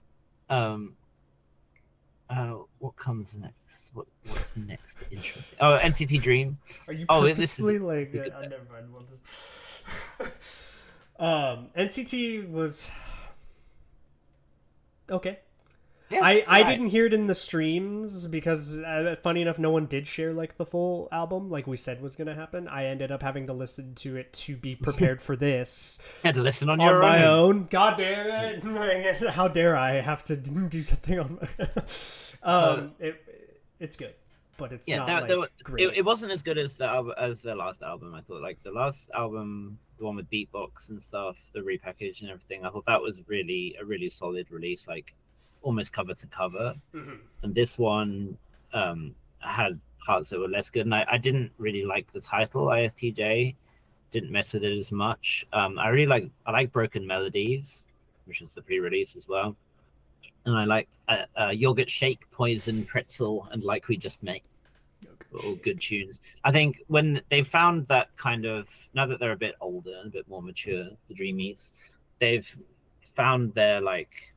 What comes next? What's next? Interesting. Oh, NCT Dream. Are you this purposely is like? Never mind. We'll just... NCT was okay. Yeah, I didn't hear it in the streams because, funny enough, no one did share like the full album like we said was gonna happen. I ended up having to listen to it to be prepared for this. You had to listen on my own. God damn it! How dare I have to do something on my... it's good, but it's not great. It wasn't as good as the last album. I thought like the last album, the one with beatbox and stuff, the repackage and everything. I thought that was really a really solid release, like almost cover to cover. And this one had parts that were less good, and I didn't really like the title ISTJ. Didn't mess with it as much. I like Broken Melodies, which is the pre-release as well, and I liked Yogurt Shake, Poison, Pretzel, and Like We Just Met. All good tunes. I think when they found that kind of, now that they're a bit older and a bit more mature, the Dreamies, they've found their like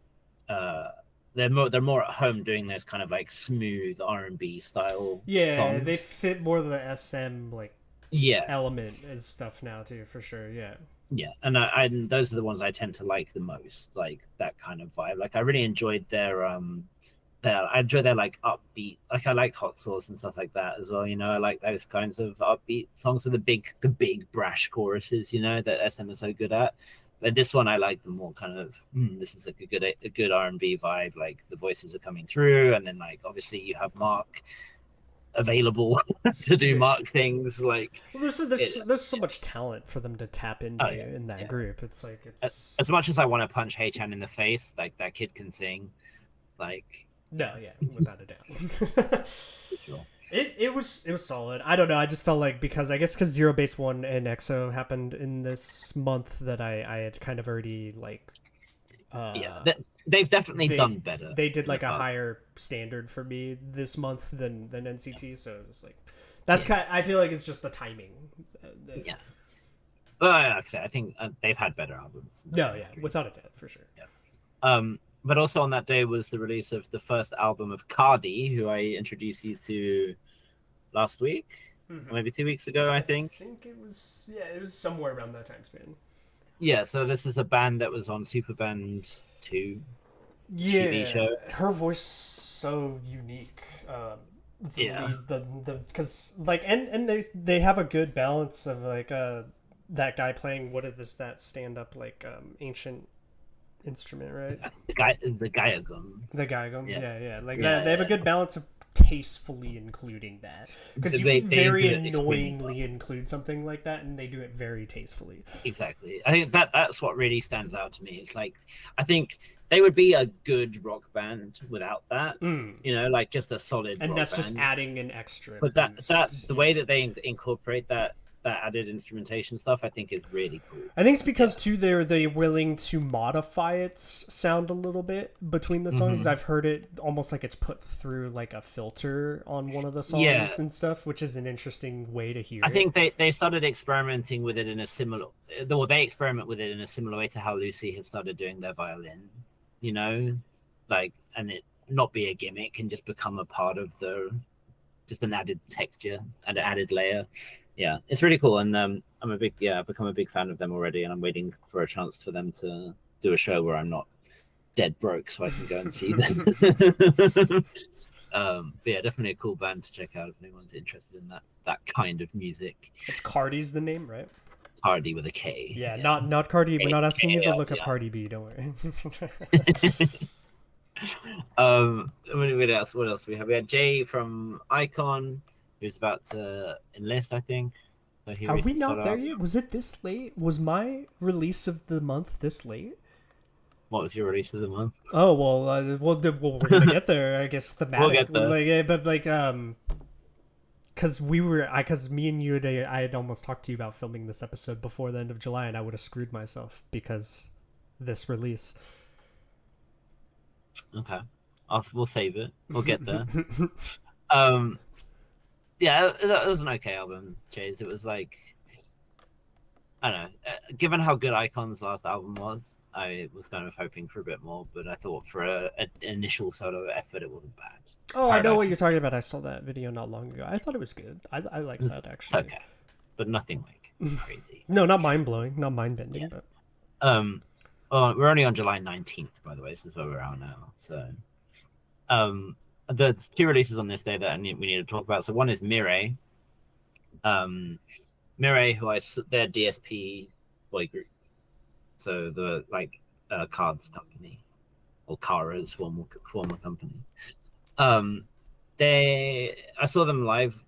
they're more at home doing those kind of like smooth R&B style songs. They fit more of the SM like element and stuff now too, for sure. And those are the ones I tend to like the most, like that kind of vibe. Like I really enjoyed their like upbeat, like I liked Hot Sauce and stuff like that as well, you know. I like those kinds of upbeat songs with the big brash choruses, you know, that SM is so good at. But this one I like the more kind of this is like a good R&B vibe, like the voices are coming through, and then like obviously you have Mark available to do Mark things. Like there's so much talent for them to tap into in that group. It's like it's as much as I want to punch Haechan in the face, like that kid can sing. Like without a doubt. Sure. It was solid. I don't know. I just felt like because Zero Base One and EXO happened in this month that I had kind of already like. They've definitely They done better. They did like a higher standard for me this month than NCT, so it's like that's kind. I feel like it's just the timing. Yeah. Well, like I said, I think they've had better albums. No, yeah, without a doubt, for sure. Yeah. But also on that day was the release of the first album of Cardi, who I introduced you to last week, or maybe 2 weeks ago, I think. I think it was somewhere around that time span. Yeah, so this is a band that was on Superband 2 TV show. Her voice so unique. Because like and they have a good balance of like that guy playing that stand up like ancient instrument, right? The Gaiagum. Yeah. Like they have a good balance of tastefully including that, because you very annoyingly include something like that, and they do it very tastefully. Exactly. I think that's what really stands out to me. It's like, I think they would be a good rock band without that. You know, like just a solid. And rock that's band. just adding an extra. But the way that they incorporate that added instrumentation stuff, I think is really cool. I think it's because too they're willing to modify its sound a little bit between the songs. I've heard it almost like it's put through like a filter on one of the songs and stuff, which is an interesting way to hear it. I think they started experimenting with it in a similar, or they experiment with it in a similar way to how Lucy have started doing their violin, you know, like, and it not be a gimmick and just become a part of just an added texture and an added layer. Yeah, it's really cool, and I've become a big fan of them already, and I'm waiting for a chance for them to do a show where I'm not dead broke, so I can go and see them. But yeah, definitely a cool band to check out if anyone's interested in that kind of music. It's Cardi's the name, right? Cardi with a K. Yeah. Not Cardi. We're not asking you to look up Cardi B. Don't worry. What else we have? We had Jay from Icon, who's about to enlist, I think. So are we not there yet? Was it this late? Was my release of the month this late? What was your release of the month? Oh well, we're gonna get there. I guess thematic. We'll get there. Because me and you, I had almost talked to you about filming this episode before the end of July, and I would have screwed myself because this release. Okay, we'll save it. We'll get there. Yeah, it was an okay album, Chase. It was like, I don't know. Given how good Icon's last album was, I was kind of hoping for a bit more, but I thought for an initial solo effort, it wasn't bad. Oh, I know what you're talking about. I saw that video not long ago. I thought it was good. I like that, actually. It's okay, but nothing like crazy. No, not mind-blowing, not mind-bending, but... we're only on July 19th, by the way. This is where we're at now. So, the two releases on this day that we need to talk about. So one is Mirai. Mirai, their DSP boy group. So the cards company, or Kara's former company. I saw them live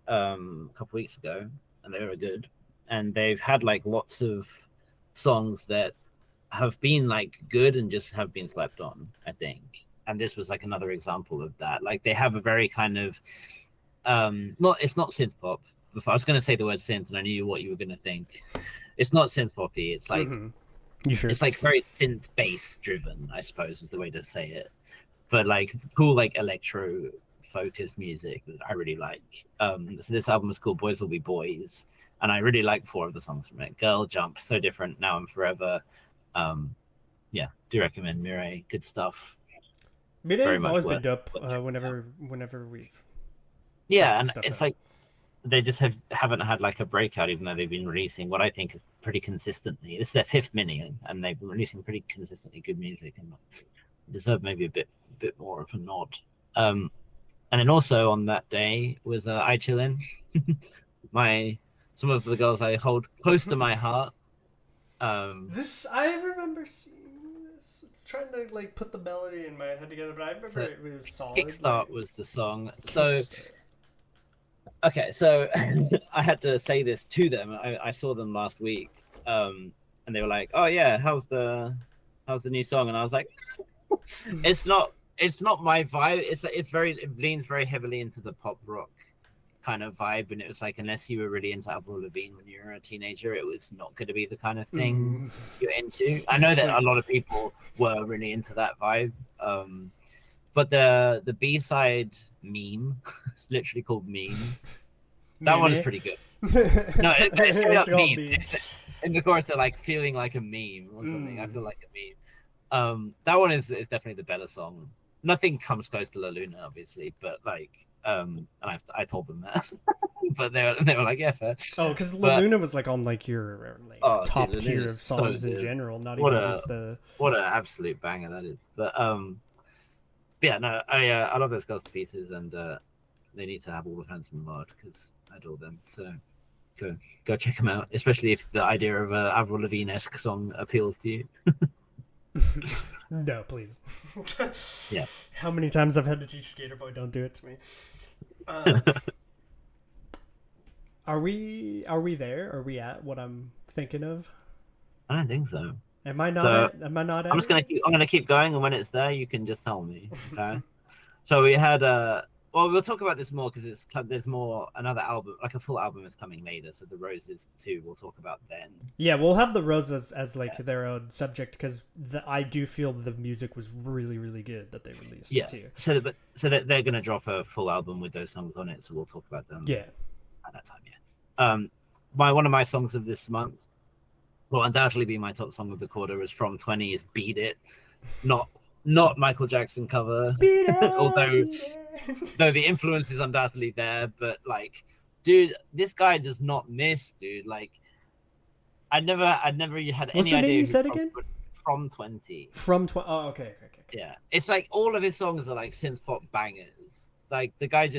a couple weeks ago, and they were good. And they've had like lots of songs that have been like good and just have been slept on, I think. And this was like another example of that. Like they have a very kind of it's not synth pop. I was going to say the word synth, and I knew what you were going to think. It's not synth poppy. It's like You sure? It's like very synth bass driven, I suppose is the way to say it. But like cool, like electro focused music that I really like. So this album is called Boys Will Be Boys, and I really like 4 of the songs from it. Girl, Jump, So Different, Now and Forever. Yeah, do recommend Mirai. Good stuff. Mirai has always been dope. Whenever we've and it's like they just haven't had like a breakout, even though they've been releasing what I think is pretty consistently. This is their 5th mini, and they've been releasing pretty consistently good music, and deserve maybe a bit more of a nod. And then also on that day was I Chillin', some of the girls I hold close to my heart. This I remember seeing this. It's trying to like put the melody in my head together, but I remember it was solid. Kickstart was the song. So I had to say this to them. I saw them last week, and they were like, "Oh yeah, how's the new song?" And I was like, "It's it's not my vibe. It leans very heavily into the pop rock kind of vibe, and it was like unless you were really into Avril Lavigne when you were a teenager, it was not going to be the kind of thing you're into. I know that a lot of people were really into that vibe, but the B-side meme, it's literally called Meme. That one is pretty good. No, it's straight up meme. In the chorus, they're like feeling like a meme or something. I feel like a meme. That one is definitely the better song. Nothing comes close to La Luna, obviously, but like, and I told them that, but they were like, yeah, fair. Oh, because La Luna was like on like your top tier of songs in general, not even just the. What an absolute banger that is! But yeah, no, I love those girls to pieces, and they need to have all the fans in the world because I adore them. So go check them out, especially if the idea of a Avril Lavigne-esque song appeals to you. No, please. Yeah. How many times I've had to teach Skater Boy, don't do it to me. Are we there? Are we at what I'm thinking of? I don't think so. Am I not? Am I not? I'm gonna keep going, and when it's there, you can just tell me. Okay. So we had well, we'll talk about this more because there's more another album, like a full album is coming later. So the Roses 2, we'll talk about then. Yeah, we'll have the Roses as like their own subject because I do feel the music was really, really good that they released. Yeah. Too. So they're gonna drop a full album with those songs on it. So we'll talk about them. Yeah. At that time, yeah. One of my songs of this month will undoubtedly be my top song of the quarter is From 20 is Beat It, not Michael Jackson cover. Although the influence is undoubtedly there, but like, dude, this guy does not miss, dude. Like, I never had any idea. You said again? From 20. From 20. Oh, okay. Yeah, it's like all of his songs are like synth pop bangers. Like the guy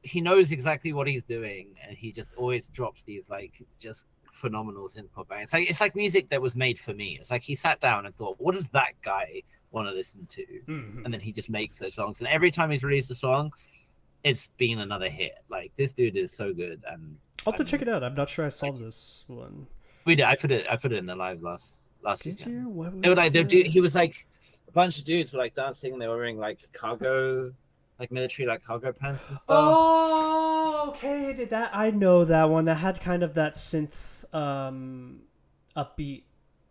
he knows exactly what he's doing, and he just always drops these like just phenomenal synth pop bangers. It's like music that was made for me. It's like he sat down and thought, what does that guy want to listen to? And then he just makes those songs, and every time he's released a song, it's been another hit. Like this dude is so good, and I'll have to check it out. I'm not sure I saw this one. We did. I put it in the live last did weekend. You? What was it was like he was like a bunch of dudes were like dancing, and they were wearing like cargo, like military like cargo pants and stuff. Oh, okay. Did that? I know that one. That had kind of that synth upbeat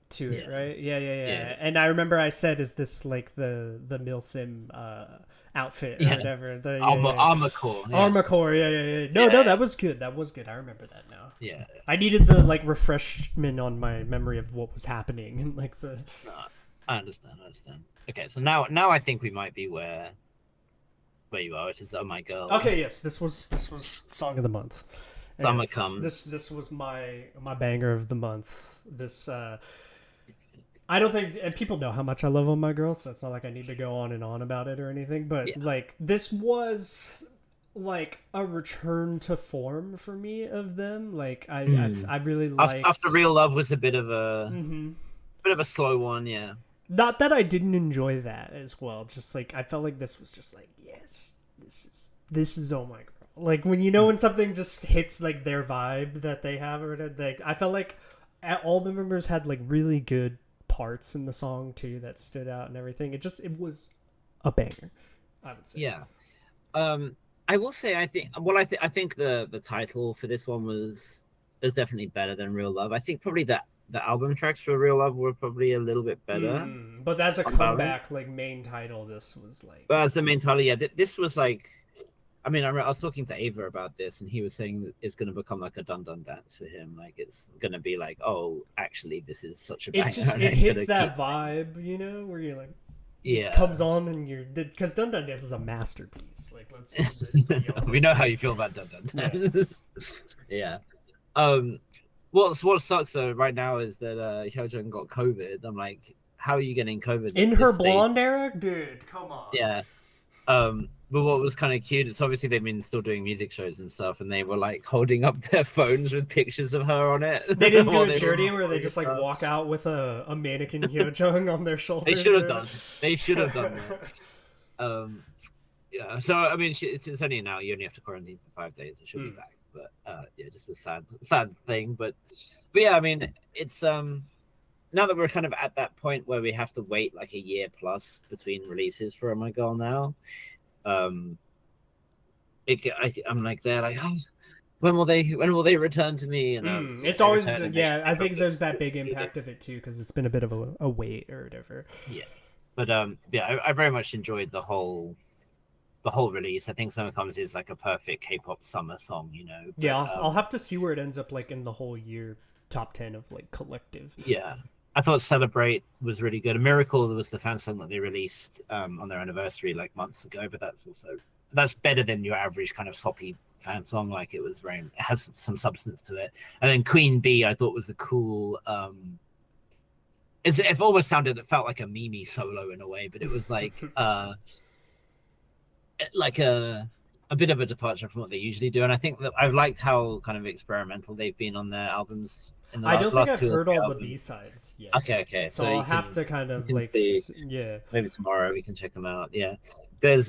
to it, right? Yeah. And I remember I said, "Is this like the Milsim outfit or whatever?" The Armor Core. Yeah. Armor Core. Yeah. No, that was good. That was good. I remember that now. Yeah. I needed the like refreshment on my memory of what was happening and like the. No, I understand. Okay, so now I think we might be where you are, which is Oh My Girl. Okay, yes, this was song of the month. Summer yes, comes. This was my banger of the month. This I don't think, and people know how much I love Oh My Girl, so it's not like I need to go on and on about it or anything. But like this was like a return to form for me of them. Like I really liked after Real Love was a bit of a slow one, yeah. Not that I didn't enjoy that as well. Just like I felt like this was just like, yes, this is Oh My Girl. Like when something just hits like their vibe that they have, or like I felt like all the members had like really good parts in the song too that stood out and everything. It was a banger, I would say. Yeah. I will say I think the title for this one was definitely better than Real Love. I think probably the album tracks for Real Love were probably a little bit better. But as a comeback, like main title, this was like. But as the main title, yeah, this was like. I mean, I was talking to Ava about this, and he was saying that it's going to become like a dun dun dance for him. Like it's going to be like, oh, actually, this is such a banger. It hits that vibe, where you're like, it comes on and because Dun Dun Dance is a masterpiece. Like let's be honest. We know how you feel about Dun Dun Dance. Yeah. What sucks though right now is that Hyojung got COVID. I'm like, how are you getting COVID in her blonde era, dude? Come on. Yeah. But what was kind of cute is obviously they've been still doing music shows and stuff, and they were like holding up their phones with pictures of her on it. They didn't do a journey where they just like walk out with a mannequin Hyojung on their shoulders. They should have done that. Yeah. So I mean, it's only now. You only have to quarantine for 5 days. It should be back. But yeah, just a sad thing. But yeah, I mean, it's now that we're kind of at that point where we have to wait like a year plus between releases for Oh My Girl now, um, I'm like they're like, oh, when will they return to me? And It's they always return and yeah. I they think probably there's that big do them. impact of it too because it's been a bit of a wait or whatever. Yeah, but yeah, I very much enjoyed the whole release. I think Summer Comes is like a perfect K-pop summer song, you know. Yeah, But I'll have to see where it ends up like in the whole year top 10 of like collective. yeah, I thought Celebrate was really good. A Miracle was the fan song that they released on their anniversary like months ago, but that's better than your average kind of soppy fan song. Like it was very, it has some substance to it. And then Queen Bee, I thought was a cool. It almost sounded, it felt like a Mimi solo in a way, but it was like a bit of a departure from what they usually do. And I think that I've liked how kind of experimental they've been on their albums in the I don't think last I've two or heard three all the albums. B-sides yet. Okay. So So I'll have to kind you of can like see yeah. maybe tomorrow we can check them out. Yeah, there's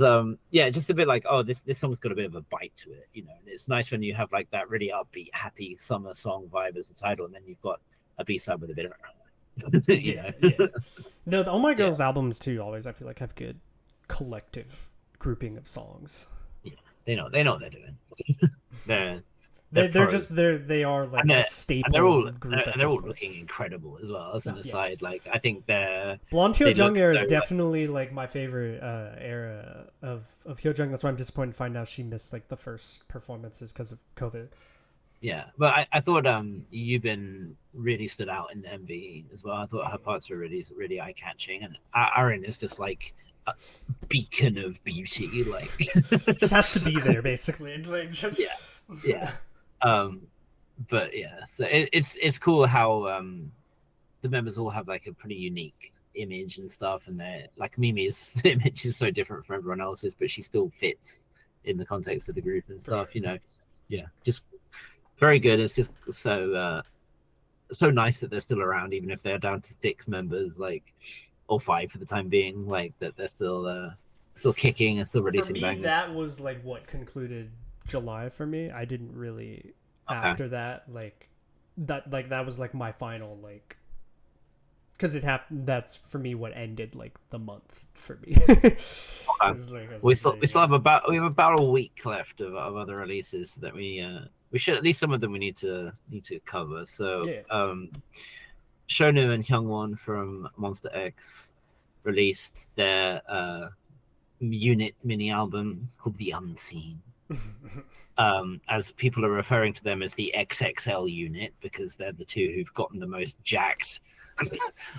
yeah, just a bit like, oh, this song's got a bit of a bite to it, you know. And it's nice when you have like that really upbeat, happy summer song vibe as the title, and then you've got a B-side with a bit of you Yeah, know. yeah. No, the Oh My Yeah, Girls albums too always I feel like have good collective grouping of songs. yeah, they know what they're doing. they're they're They're pros. just they are and like a they're staple group at they're this all point. looking incredible as well. As an Yes. aside, like I think Blonde they look Hyojung era so is definitely like my favorite era of Hyojung. That's why I'm disappointed to find out she missed like the first performances because of COVID. yeah. But I thought Yubin really stood out in the MV as well. I thought her parts were really eye catching, and Aaron is just like a beacon of beauty, like Just has to be there basically. Like, just... yeah, yeah. Um, but yeah, so it's cool how the members all have like a pretty unique image and stuff, and they're like Mimi's image is so different from everyone else's, but she still fits in the context of the group and For stuff. sure. You know, yeah, just very good. It's just so nice that they're still around, even if they're down to 6 members, like or 5 for the time being. Like that they're still kicking and still For releasing me, bangers. that was like what concluded July for me. I didn't really Okay, after that that was like my final like because it happened. That's for me what ended like the month for me. okay. I was We like, still there we you still go. have about a week left of other releases that we should, at least some of them we need to cover. So Yeah. Shonu and Hyungwon from Monster X released their unit mini album called The Unseen. As people are referring to them as the XXL unit because they're the two who've gotten the most jacked.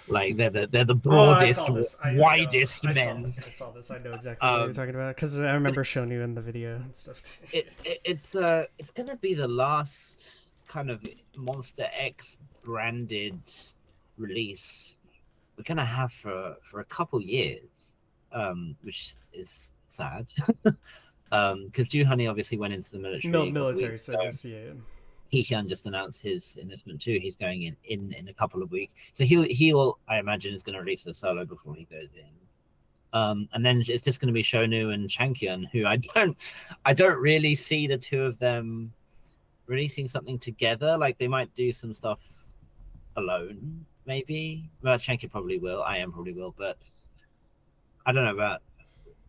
Like they're the Oh, I broadest, saw this. I know. widest I saw men. this. I saw this. I know exactly what you're Um, talking about because I remember showing you in the video and stuff. Too. it's gonna be the last kind of Monster X branded release we're gonna have for a couple years, which is sad. Because Ju Honey obviously went into the military a couple of Military weeks ago. service, yeah. Hehyun just announced his enlistment too. He's going in a couple of weeks, so he'll I imagine is going to release a solo before he goes in. And then it's just going to be Shonu and Changkyun, who I don't really see the two of them releasing something together. Like they might do some stuff alone, maybe. Well, Changkyun probably will. I am probably will, but I don't know about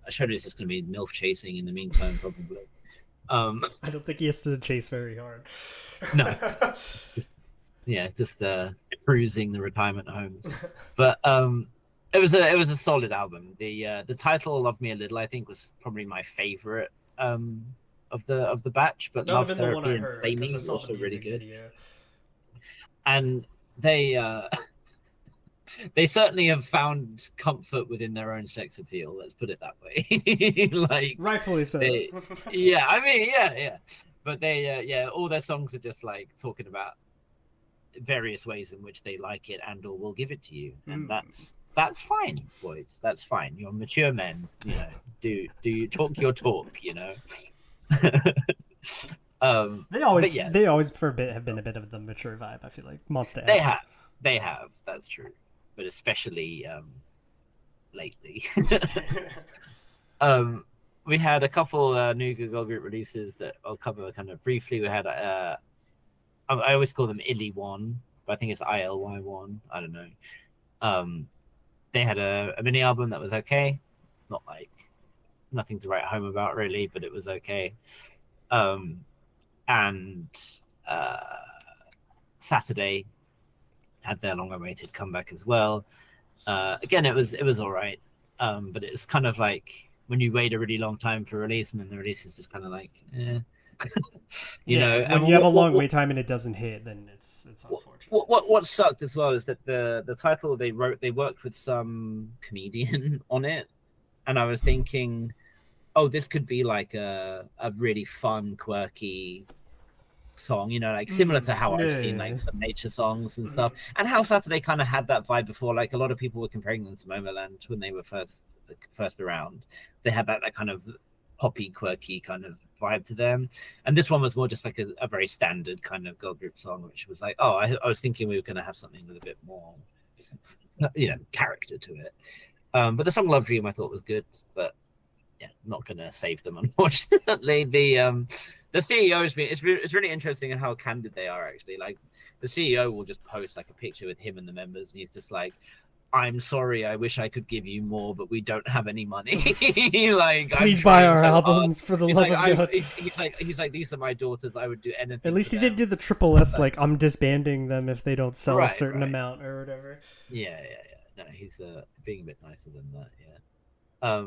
Shonu is just going to be MILF chasing in the meantime, probably. I don't think he has to chase very hard. No, just cruising the retirement homes. But it was a solid album. The title "Love Me a Little" I think was probably my favorite of the batch. But That would "Love have been the one Therapy" I and heard "Play because Me" I was saw the also really music good. video. And they certainly have found comfort within their own sex appeal. Let's put it that way. Like Rightfully so. yeah, I mean, yeah. But all their songs are just like talking about various ways in which they like it and or will give it to you, and that's fine, boys. That's fine. You're mature men. You know, do you talk your talk? You know. They always for a bit have been a bit of the mature vibe. I feel like Monster They X. have. That's true, but especially lately. We had a couple new girl group releases that I'll cover kind of briefly. We had I always call them Illy One, but I think it's ILY1. I don't know. They had a mini album that was okay, not like nothing to write home about really, but it was okay. And Saturday had their long-awaited comeback as well. Again, it was all right, but it's kind of like when you wait a really long time for a release, and then the release is just kind of like, you know. When And you have a long wait time and it doesn't hit, then it's unfortunate. What sucked as well is that the title they worked with some comedian on it, and I was thinking, oh, this could be like a really fun, quirky song, you know, like similar to how I've seen like some nature songs and stuff, and how Saturday kind of had that vibe before. Like a lot of people were comparing them to Momoland when they were first around. They had that kind of poppy, quirky kind of vibe to them, and this one was more just like a very standard kind of girl group song, which was like, oh, I was thinking we were going to have something with a bit more, you know, character to it. But the song Love Dream I thought was good, but yeah, not gonna save them, unfortunately. The CEO it's really interesting how candid they are actually. Like the CEO will just post like a picture with him and the members, and he's just like, "I'm sorry, I wish I could give you more, but we don't have any money." Like, please buy our albums for the love of God. He's like, these are my daughters. I would do anything. At least he didn't do the triple S, like I'm disbanding them if they don't sell a certain amount or whatever. Yeah. No, he's being a bit nicer than that. Yeah.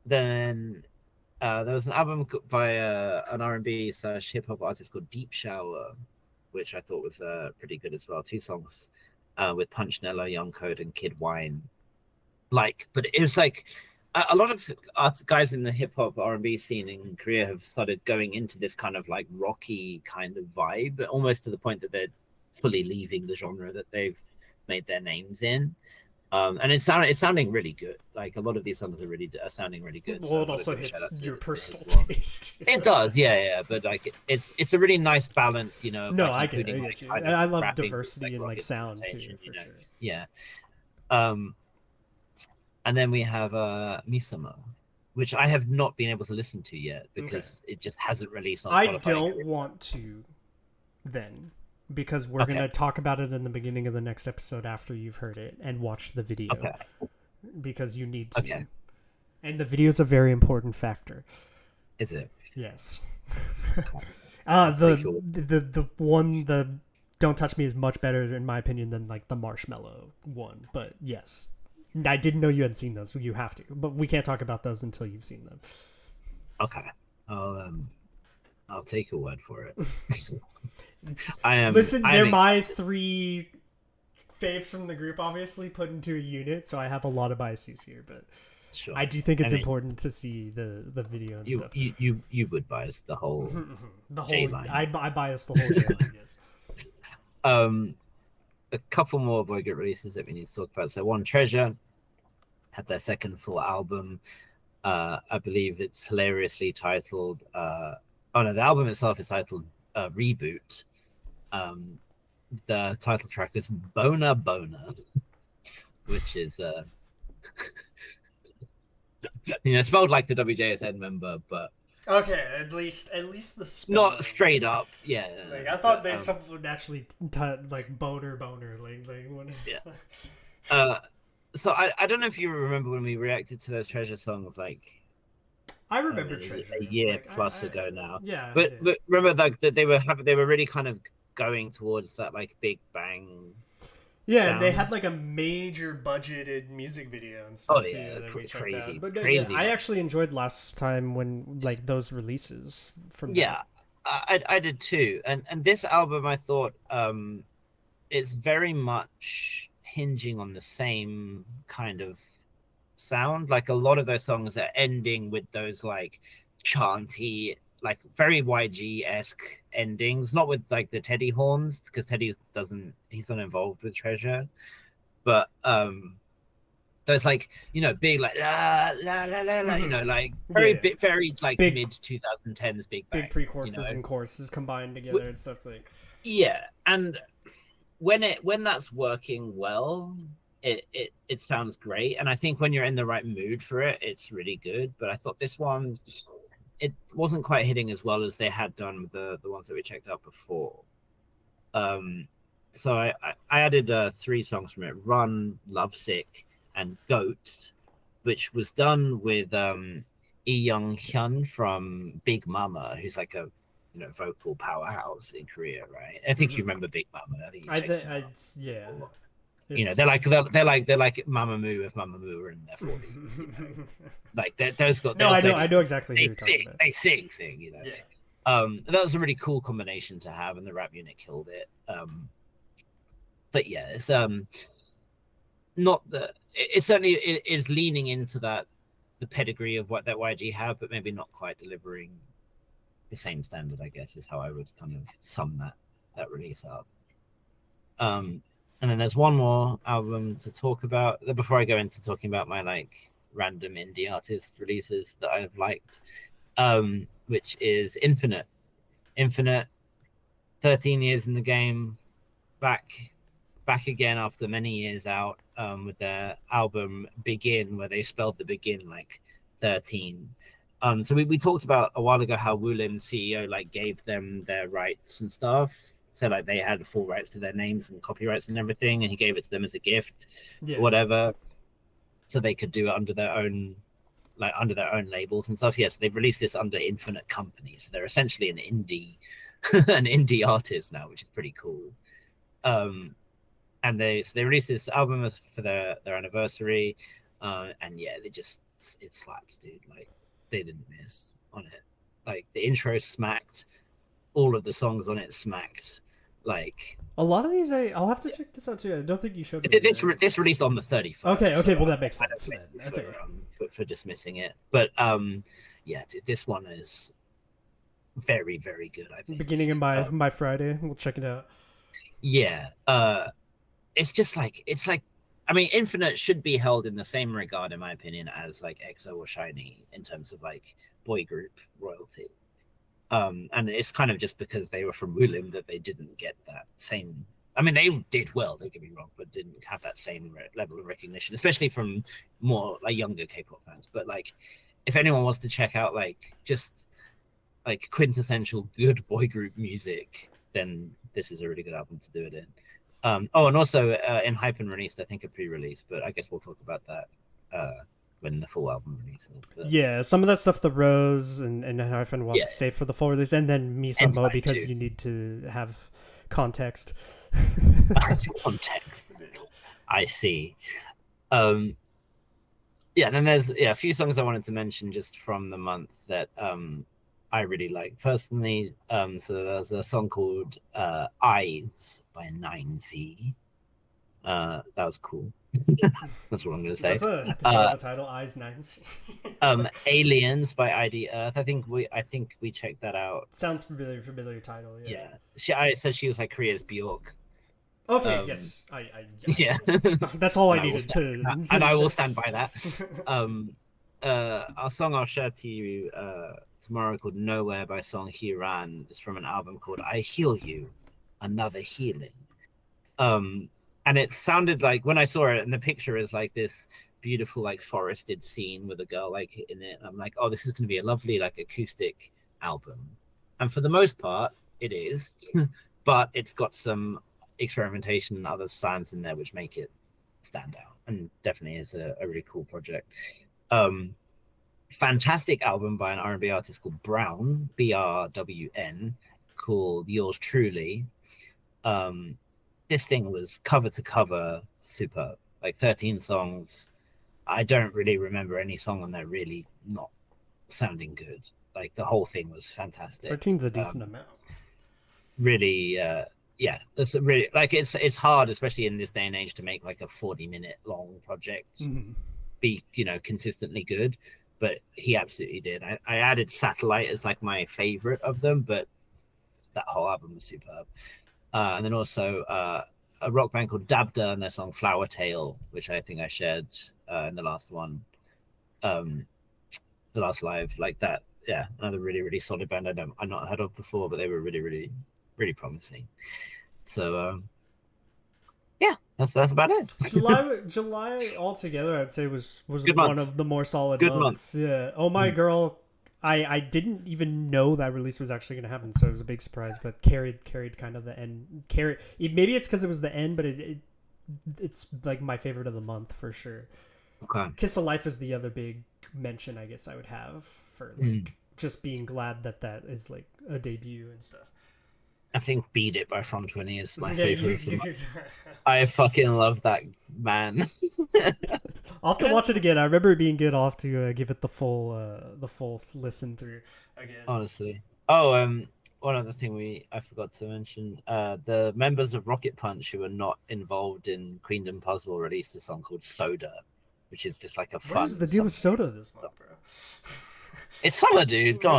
Then there was an album by an R&B / hip hop artist called Deep Shower, which I thought was pretty good as well. 2 songs with Punch Nello, Young Code, and Kid Wine. But it was like a lot of guys in the hip hop R&B scene in Korea have started going into this kind of like rocky kind of vibe, almost to the point that they're fully leaving the genre that they've made their names in. And it's sounding really good. Like a lot of these songs are sounding really good. Well, it also hits your personal taste. It does, yeah. But like, it's a really nice balance, you know. No, like, I get it. I love diversity and like sound too, for sure. Yeah. And then we have Misama, which I have not been able to listen to yet because it just hasn't released on Spotify. I don't want to then. Because we're going to talk about it in the beginning of the next episode after you've heard it and watched the video. Because you need to. And the video is a very important factor. Is it? Yes. The Don't Touch Me is much better, in my opinion, than like the Marshmallow one. But yes. I didn't know you had seen those. So you have to. But we can't talk about those until you've seen them. Okay. I'll take your word for it. They're my 3 faves from the group, obviously put into a unit, so I have a lot of biases here, but sure. I do think it's important to see the video and stuff. You would bias the whole J-line. I bias the whole J-line, yes. A couple more boy group releases that we need to talk about. So One Treasure had their second full album. I believe it's hilariously titled the album itself is titled Reboot. The title track is Bona Bona, which is spelled like the WJSN member, but at least the spell. Not straight up, yeah. Like I thought there's something would actually like boner, like when. Yeah. So I don't know if you remember when we reacted to those Treasure songs, like. I remember Treasure a year plus ago now. Yeah, but remember that they were really kind of going towards that like big bang. Yeah, and they had like a major budgeted music video and stuff too that we checked out. But crazy. I actually enjoyed last time when like those releases from. Yeah, I did too, and this album I thought it's very much hinging on the same kind of sound. Like a lot of those songs are ending with those like chanty, like very YG-esque endings, not with like the Teddy horns, because he's not involved with Treasure, but those like, you know, big like la la la la, la, you know, like very like big, mid 2010s big bang, big pre-choruses and choruses combined together and stuff like. Yeah, and when that's working well, it sounds great, and I think when you're in the right mood for it, it's really good. But I thought this one, it wasn't quite hitting as well as they had done with the ones that we checked out before. I added 3 songs from it: "Run," "Lovesick," and "Goat," which was done with Lee Young Hyun from Big Mama, who's like a vocal powerhouse in Korea, right? I think you Hmm. remember Big Mama. I think you I checked think them out it's yeah. before. It's They're like Mamamoo if Mamamoo were in their 40s. Like no, those I ladies, know exactly who they you're talking sing, about. they sing. Yeah. That was a really cool combination to have, and the rap unit killed it. But yeah, it's not the it certainly is leaning into the pedigree of what that YG have, but maybe not quite delivering the same standard, I guess, is how I would kind of sum that release up. And then there's one more album to talk about before I go into talking about my like random indie artist releases that I've liked, which is Infinite. Infinite, 13 years in the game, back again after many years out, with their album Begin, where they spelled the begin like 13. So we talked about a while ago how Wulin's CEO like gave them their rights and stuff. So like they had full rights to their names and copyrights and everything, and he gave it to them as a gift Yeah. or whatever, so they could do it under their own labels and stuff. Yes, yeah, so they've released this under Infinite Company, so they're essentially an indie an indie artist now, which is pretty cool. And they released this album for their anniversary, and yeah, it slaps, dude. Like they didn't miss on it. Like the intro smacked, all of the songs on it smacked. Like A lot of these, I'll have to yeah. check this out too. I don't think you showed me This released on the 31st. Okay, So well that makes sense then. Okay. for dismissing it, but yeah, dude, this one is very very good. I think Beginning of by Friday, we'll check it out. yeah, it's like I mean, Infinite should be held in the same regard, in my opinion, as like EXO or Shiny in terms of like boy group royalty. And it's kind of just because they were from Woolim that they didn't get that same. I mean, they did well, don't get me wrong, but didn't have that same level of recognition, especially from more like younger K-pop fans. But like, if anyone wants to check out like just like quintessential good boy group music, then this is a really good album to do it in. And also in Hypen released, I think a pre-release, but I guess we'll talk about that when the full album releases. But, yeah, some of that stuff, the Rose and Hyphen will have to save for the full release, and then Misa Mo because too. You need to have context. Context. I see. Yeah, and then there's a few songs I wanted to mention just from the month that I really like personally. So there's a song called Eyes by 9Z. That was cool. That's what I'm going to say. That's a title, Eyes 9Z. Aliens by ID Earth. I think we checked that out. Sounds familiar title. Yeah. I said she was like Korea's Bjork. Okay. Yes. Yeah. That's all I needed to. And I will stand by that. A song I'll share to you tomorrow called Nowhere by Song Hee-ran is from an album called I Heal You, Another Healing. And it sounded like when I saw it, and the picture is like this beautiful like forested scene with a girl like in it. I'm like, oh, this is going to be a lovely like acoustic album. And for the most part, it is, but it's got some experimentation and other sounds in there which make it stand out, and definitely is a really cool project. Fantastic album by an R&B artist called Brown, BRWN, called Yours Truly. This thing was cover to cover superb, like 13 songs. I don't really remember any song on there really not sounding good. Like the whole thing was fantastic. 13's a decent amount. Really, yeah, it's really like it's hard, especially in this day and age, to make like a 40-minute long project be consistently good. But he absolutely did. I added Satellite as like my favorite of them, but that whole album was superb. And then also a rock band called Dabda and their song Flower Tale, which I think I shared in the last one, the last live, like that. Yeah, another really, really solid band I've not heard of before, but they were really, really, really promising. So yeah, that's about it. July altogether, I'd say was one of the more solid months. month. Yeah. Oh My Girl I didn't even know that release was actually going to happen, so it was a big surprise. But carried kind of the end. Maybe it's because it was the end, but it's like my favorite of the month for sure. Okay. Kiss of Life is the other big mention I guess I would have for like just being glad that is like a debut and stuff. I think Beat It by From 20 is my Yeah, favorite. I fucking love that man. I'll have to watch it again. I remember it being good. I'll have to give it the full listen through again. Honestly. Oh, one other thing I forgot to mention, the members of Rocket Punch who are not involved in Queendom Puzzle released a song called Soda, which is just like a fun. What is the deal with Soda this month, bro? It's summer, dude. Go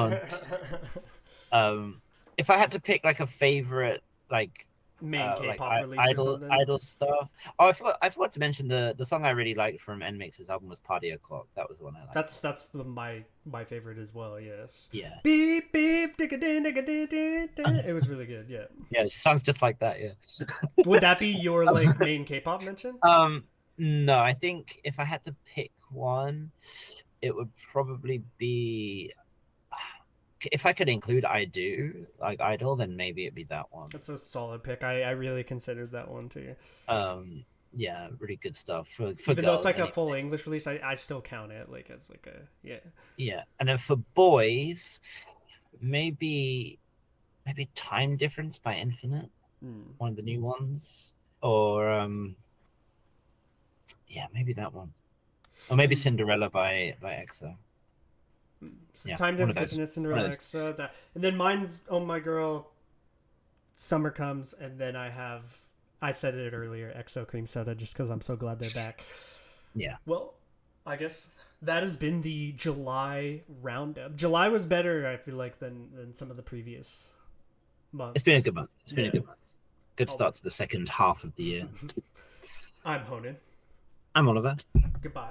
on. If I had to pick like a favorite, like main K-pop like release or something. idol stuff. Oh, I forgot to mention the song I really liked from NMIX's album was Party O'Clock. That was the one I liked. That's my favorite as well. Yes. Yeah. Beep beep. It was really good. Yeah. Yeah, it sounds just like that. Yeah. Would that be your like main K-pop mention? No, I think if I had to pick one, it would probably be. If I could include Idol, then maybe it'd be that one. That's a solid pick. I really considered that one too. Yeah, really good stuff for Even girls, though it's like a full English release, I still count it like as like a yeah. And then for boys, maybe Time Difference by Infinite, one of the new ones, or yeah, maybe that one, or maybe Cinderella by EXO. Yeah, Time Difference, Cinderella, EXO, and then mine's Oh My Girl, Summer Comes, and then I said it earlier, EXO Cream Soda, just because I'm so glad they're back. Yeah. Well, I guess that has been the July roundup. July was better, I feel like, than some of the previous months. It's been a good month. Been a good month. Good start to the second half of the year. I'm Honan. I'm Oliver. Goodbye.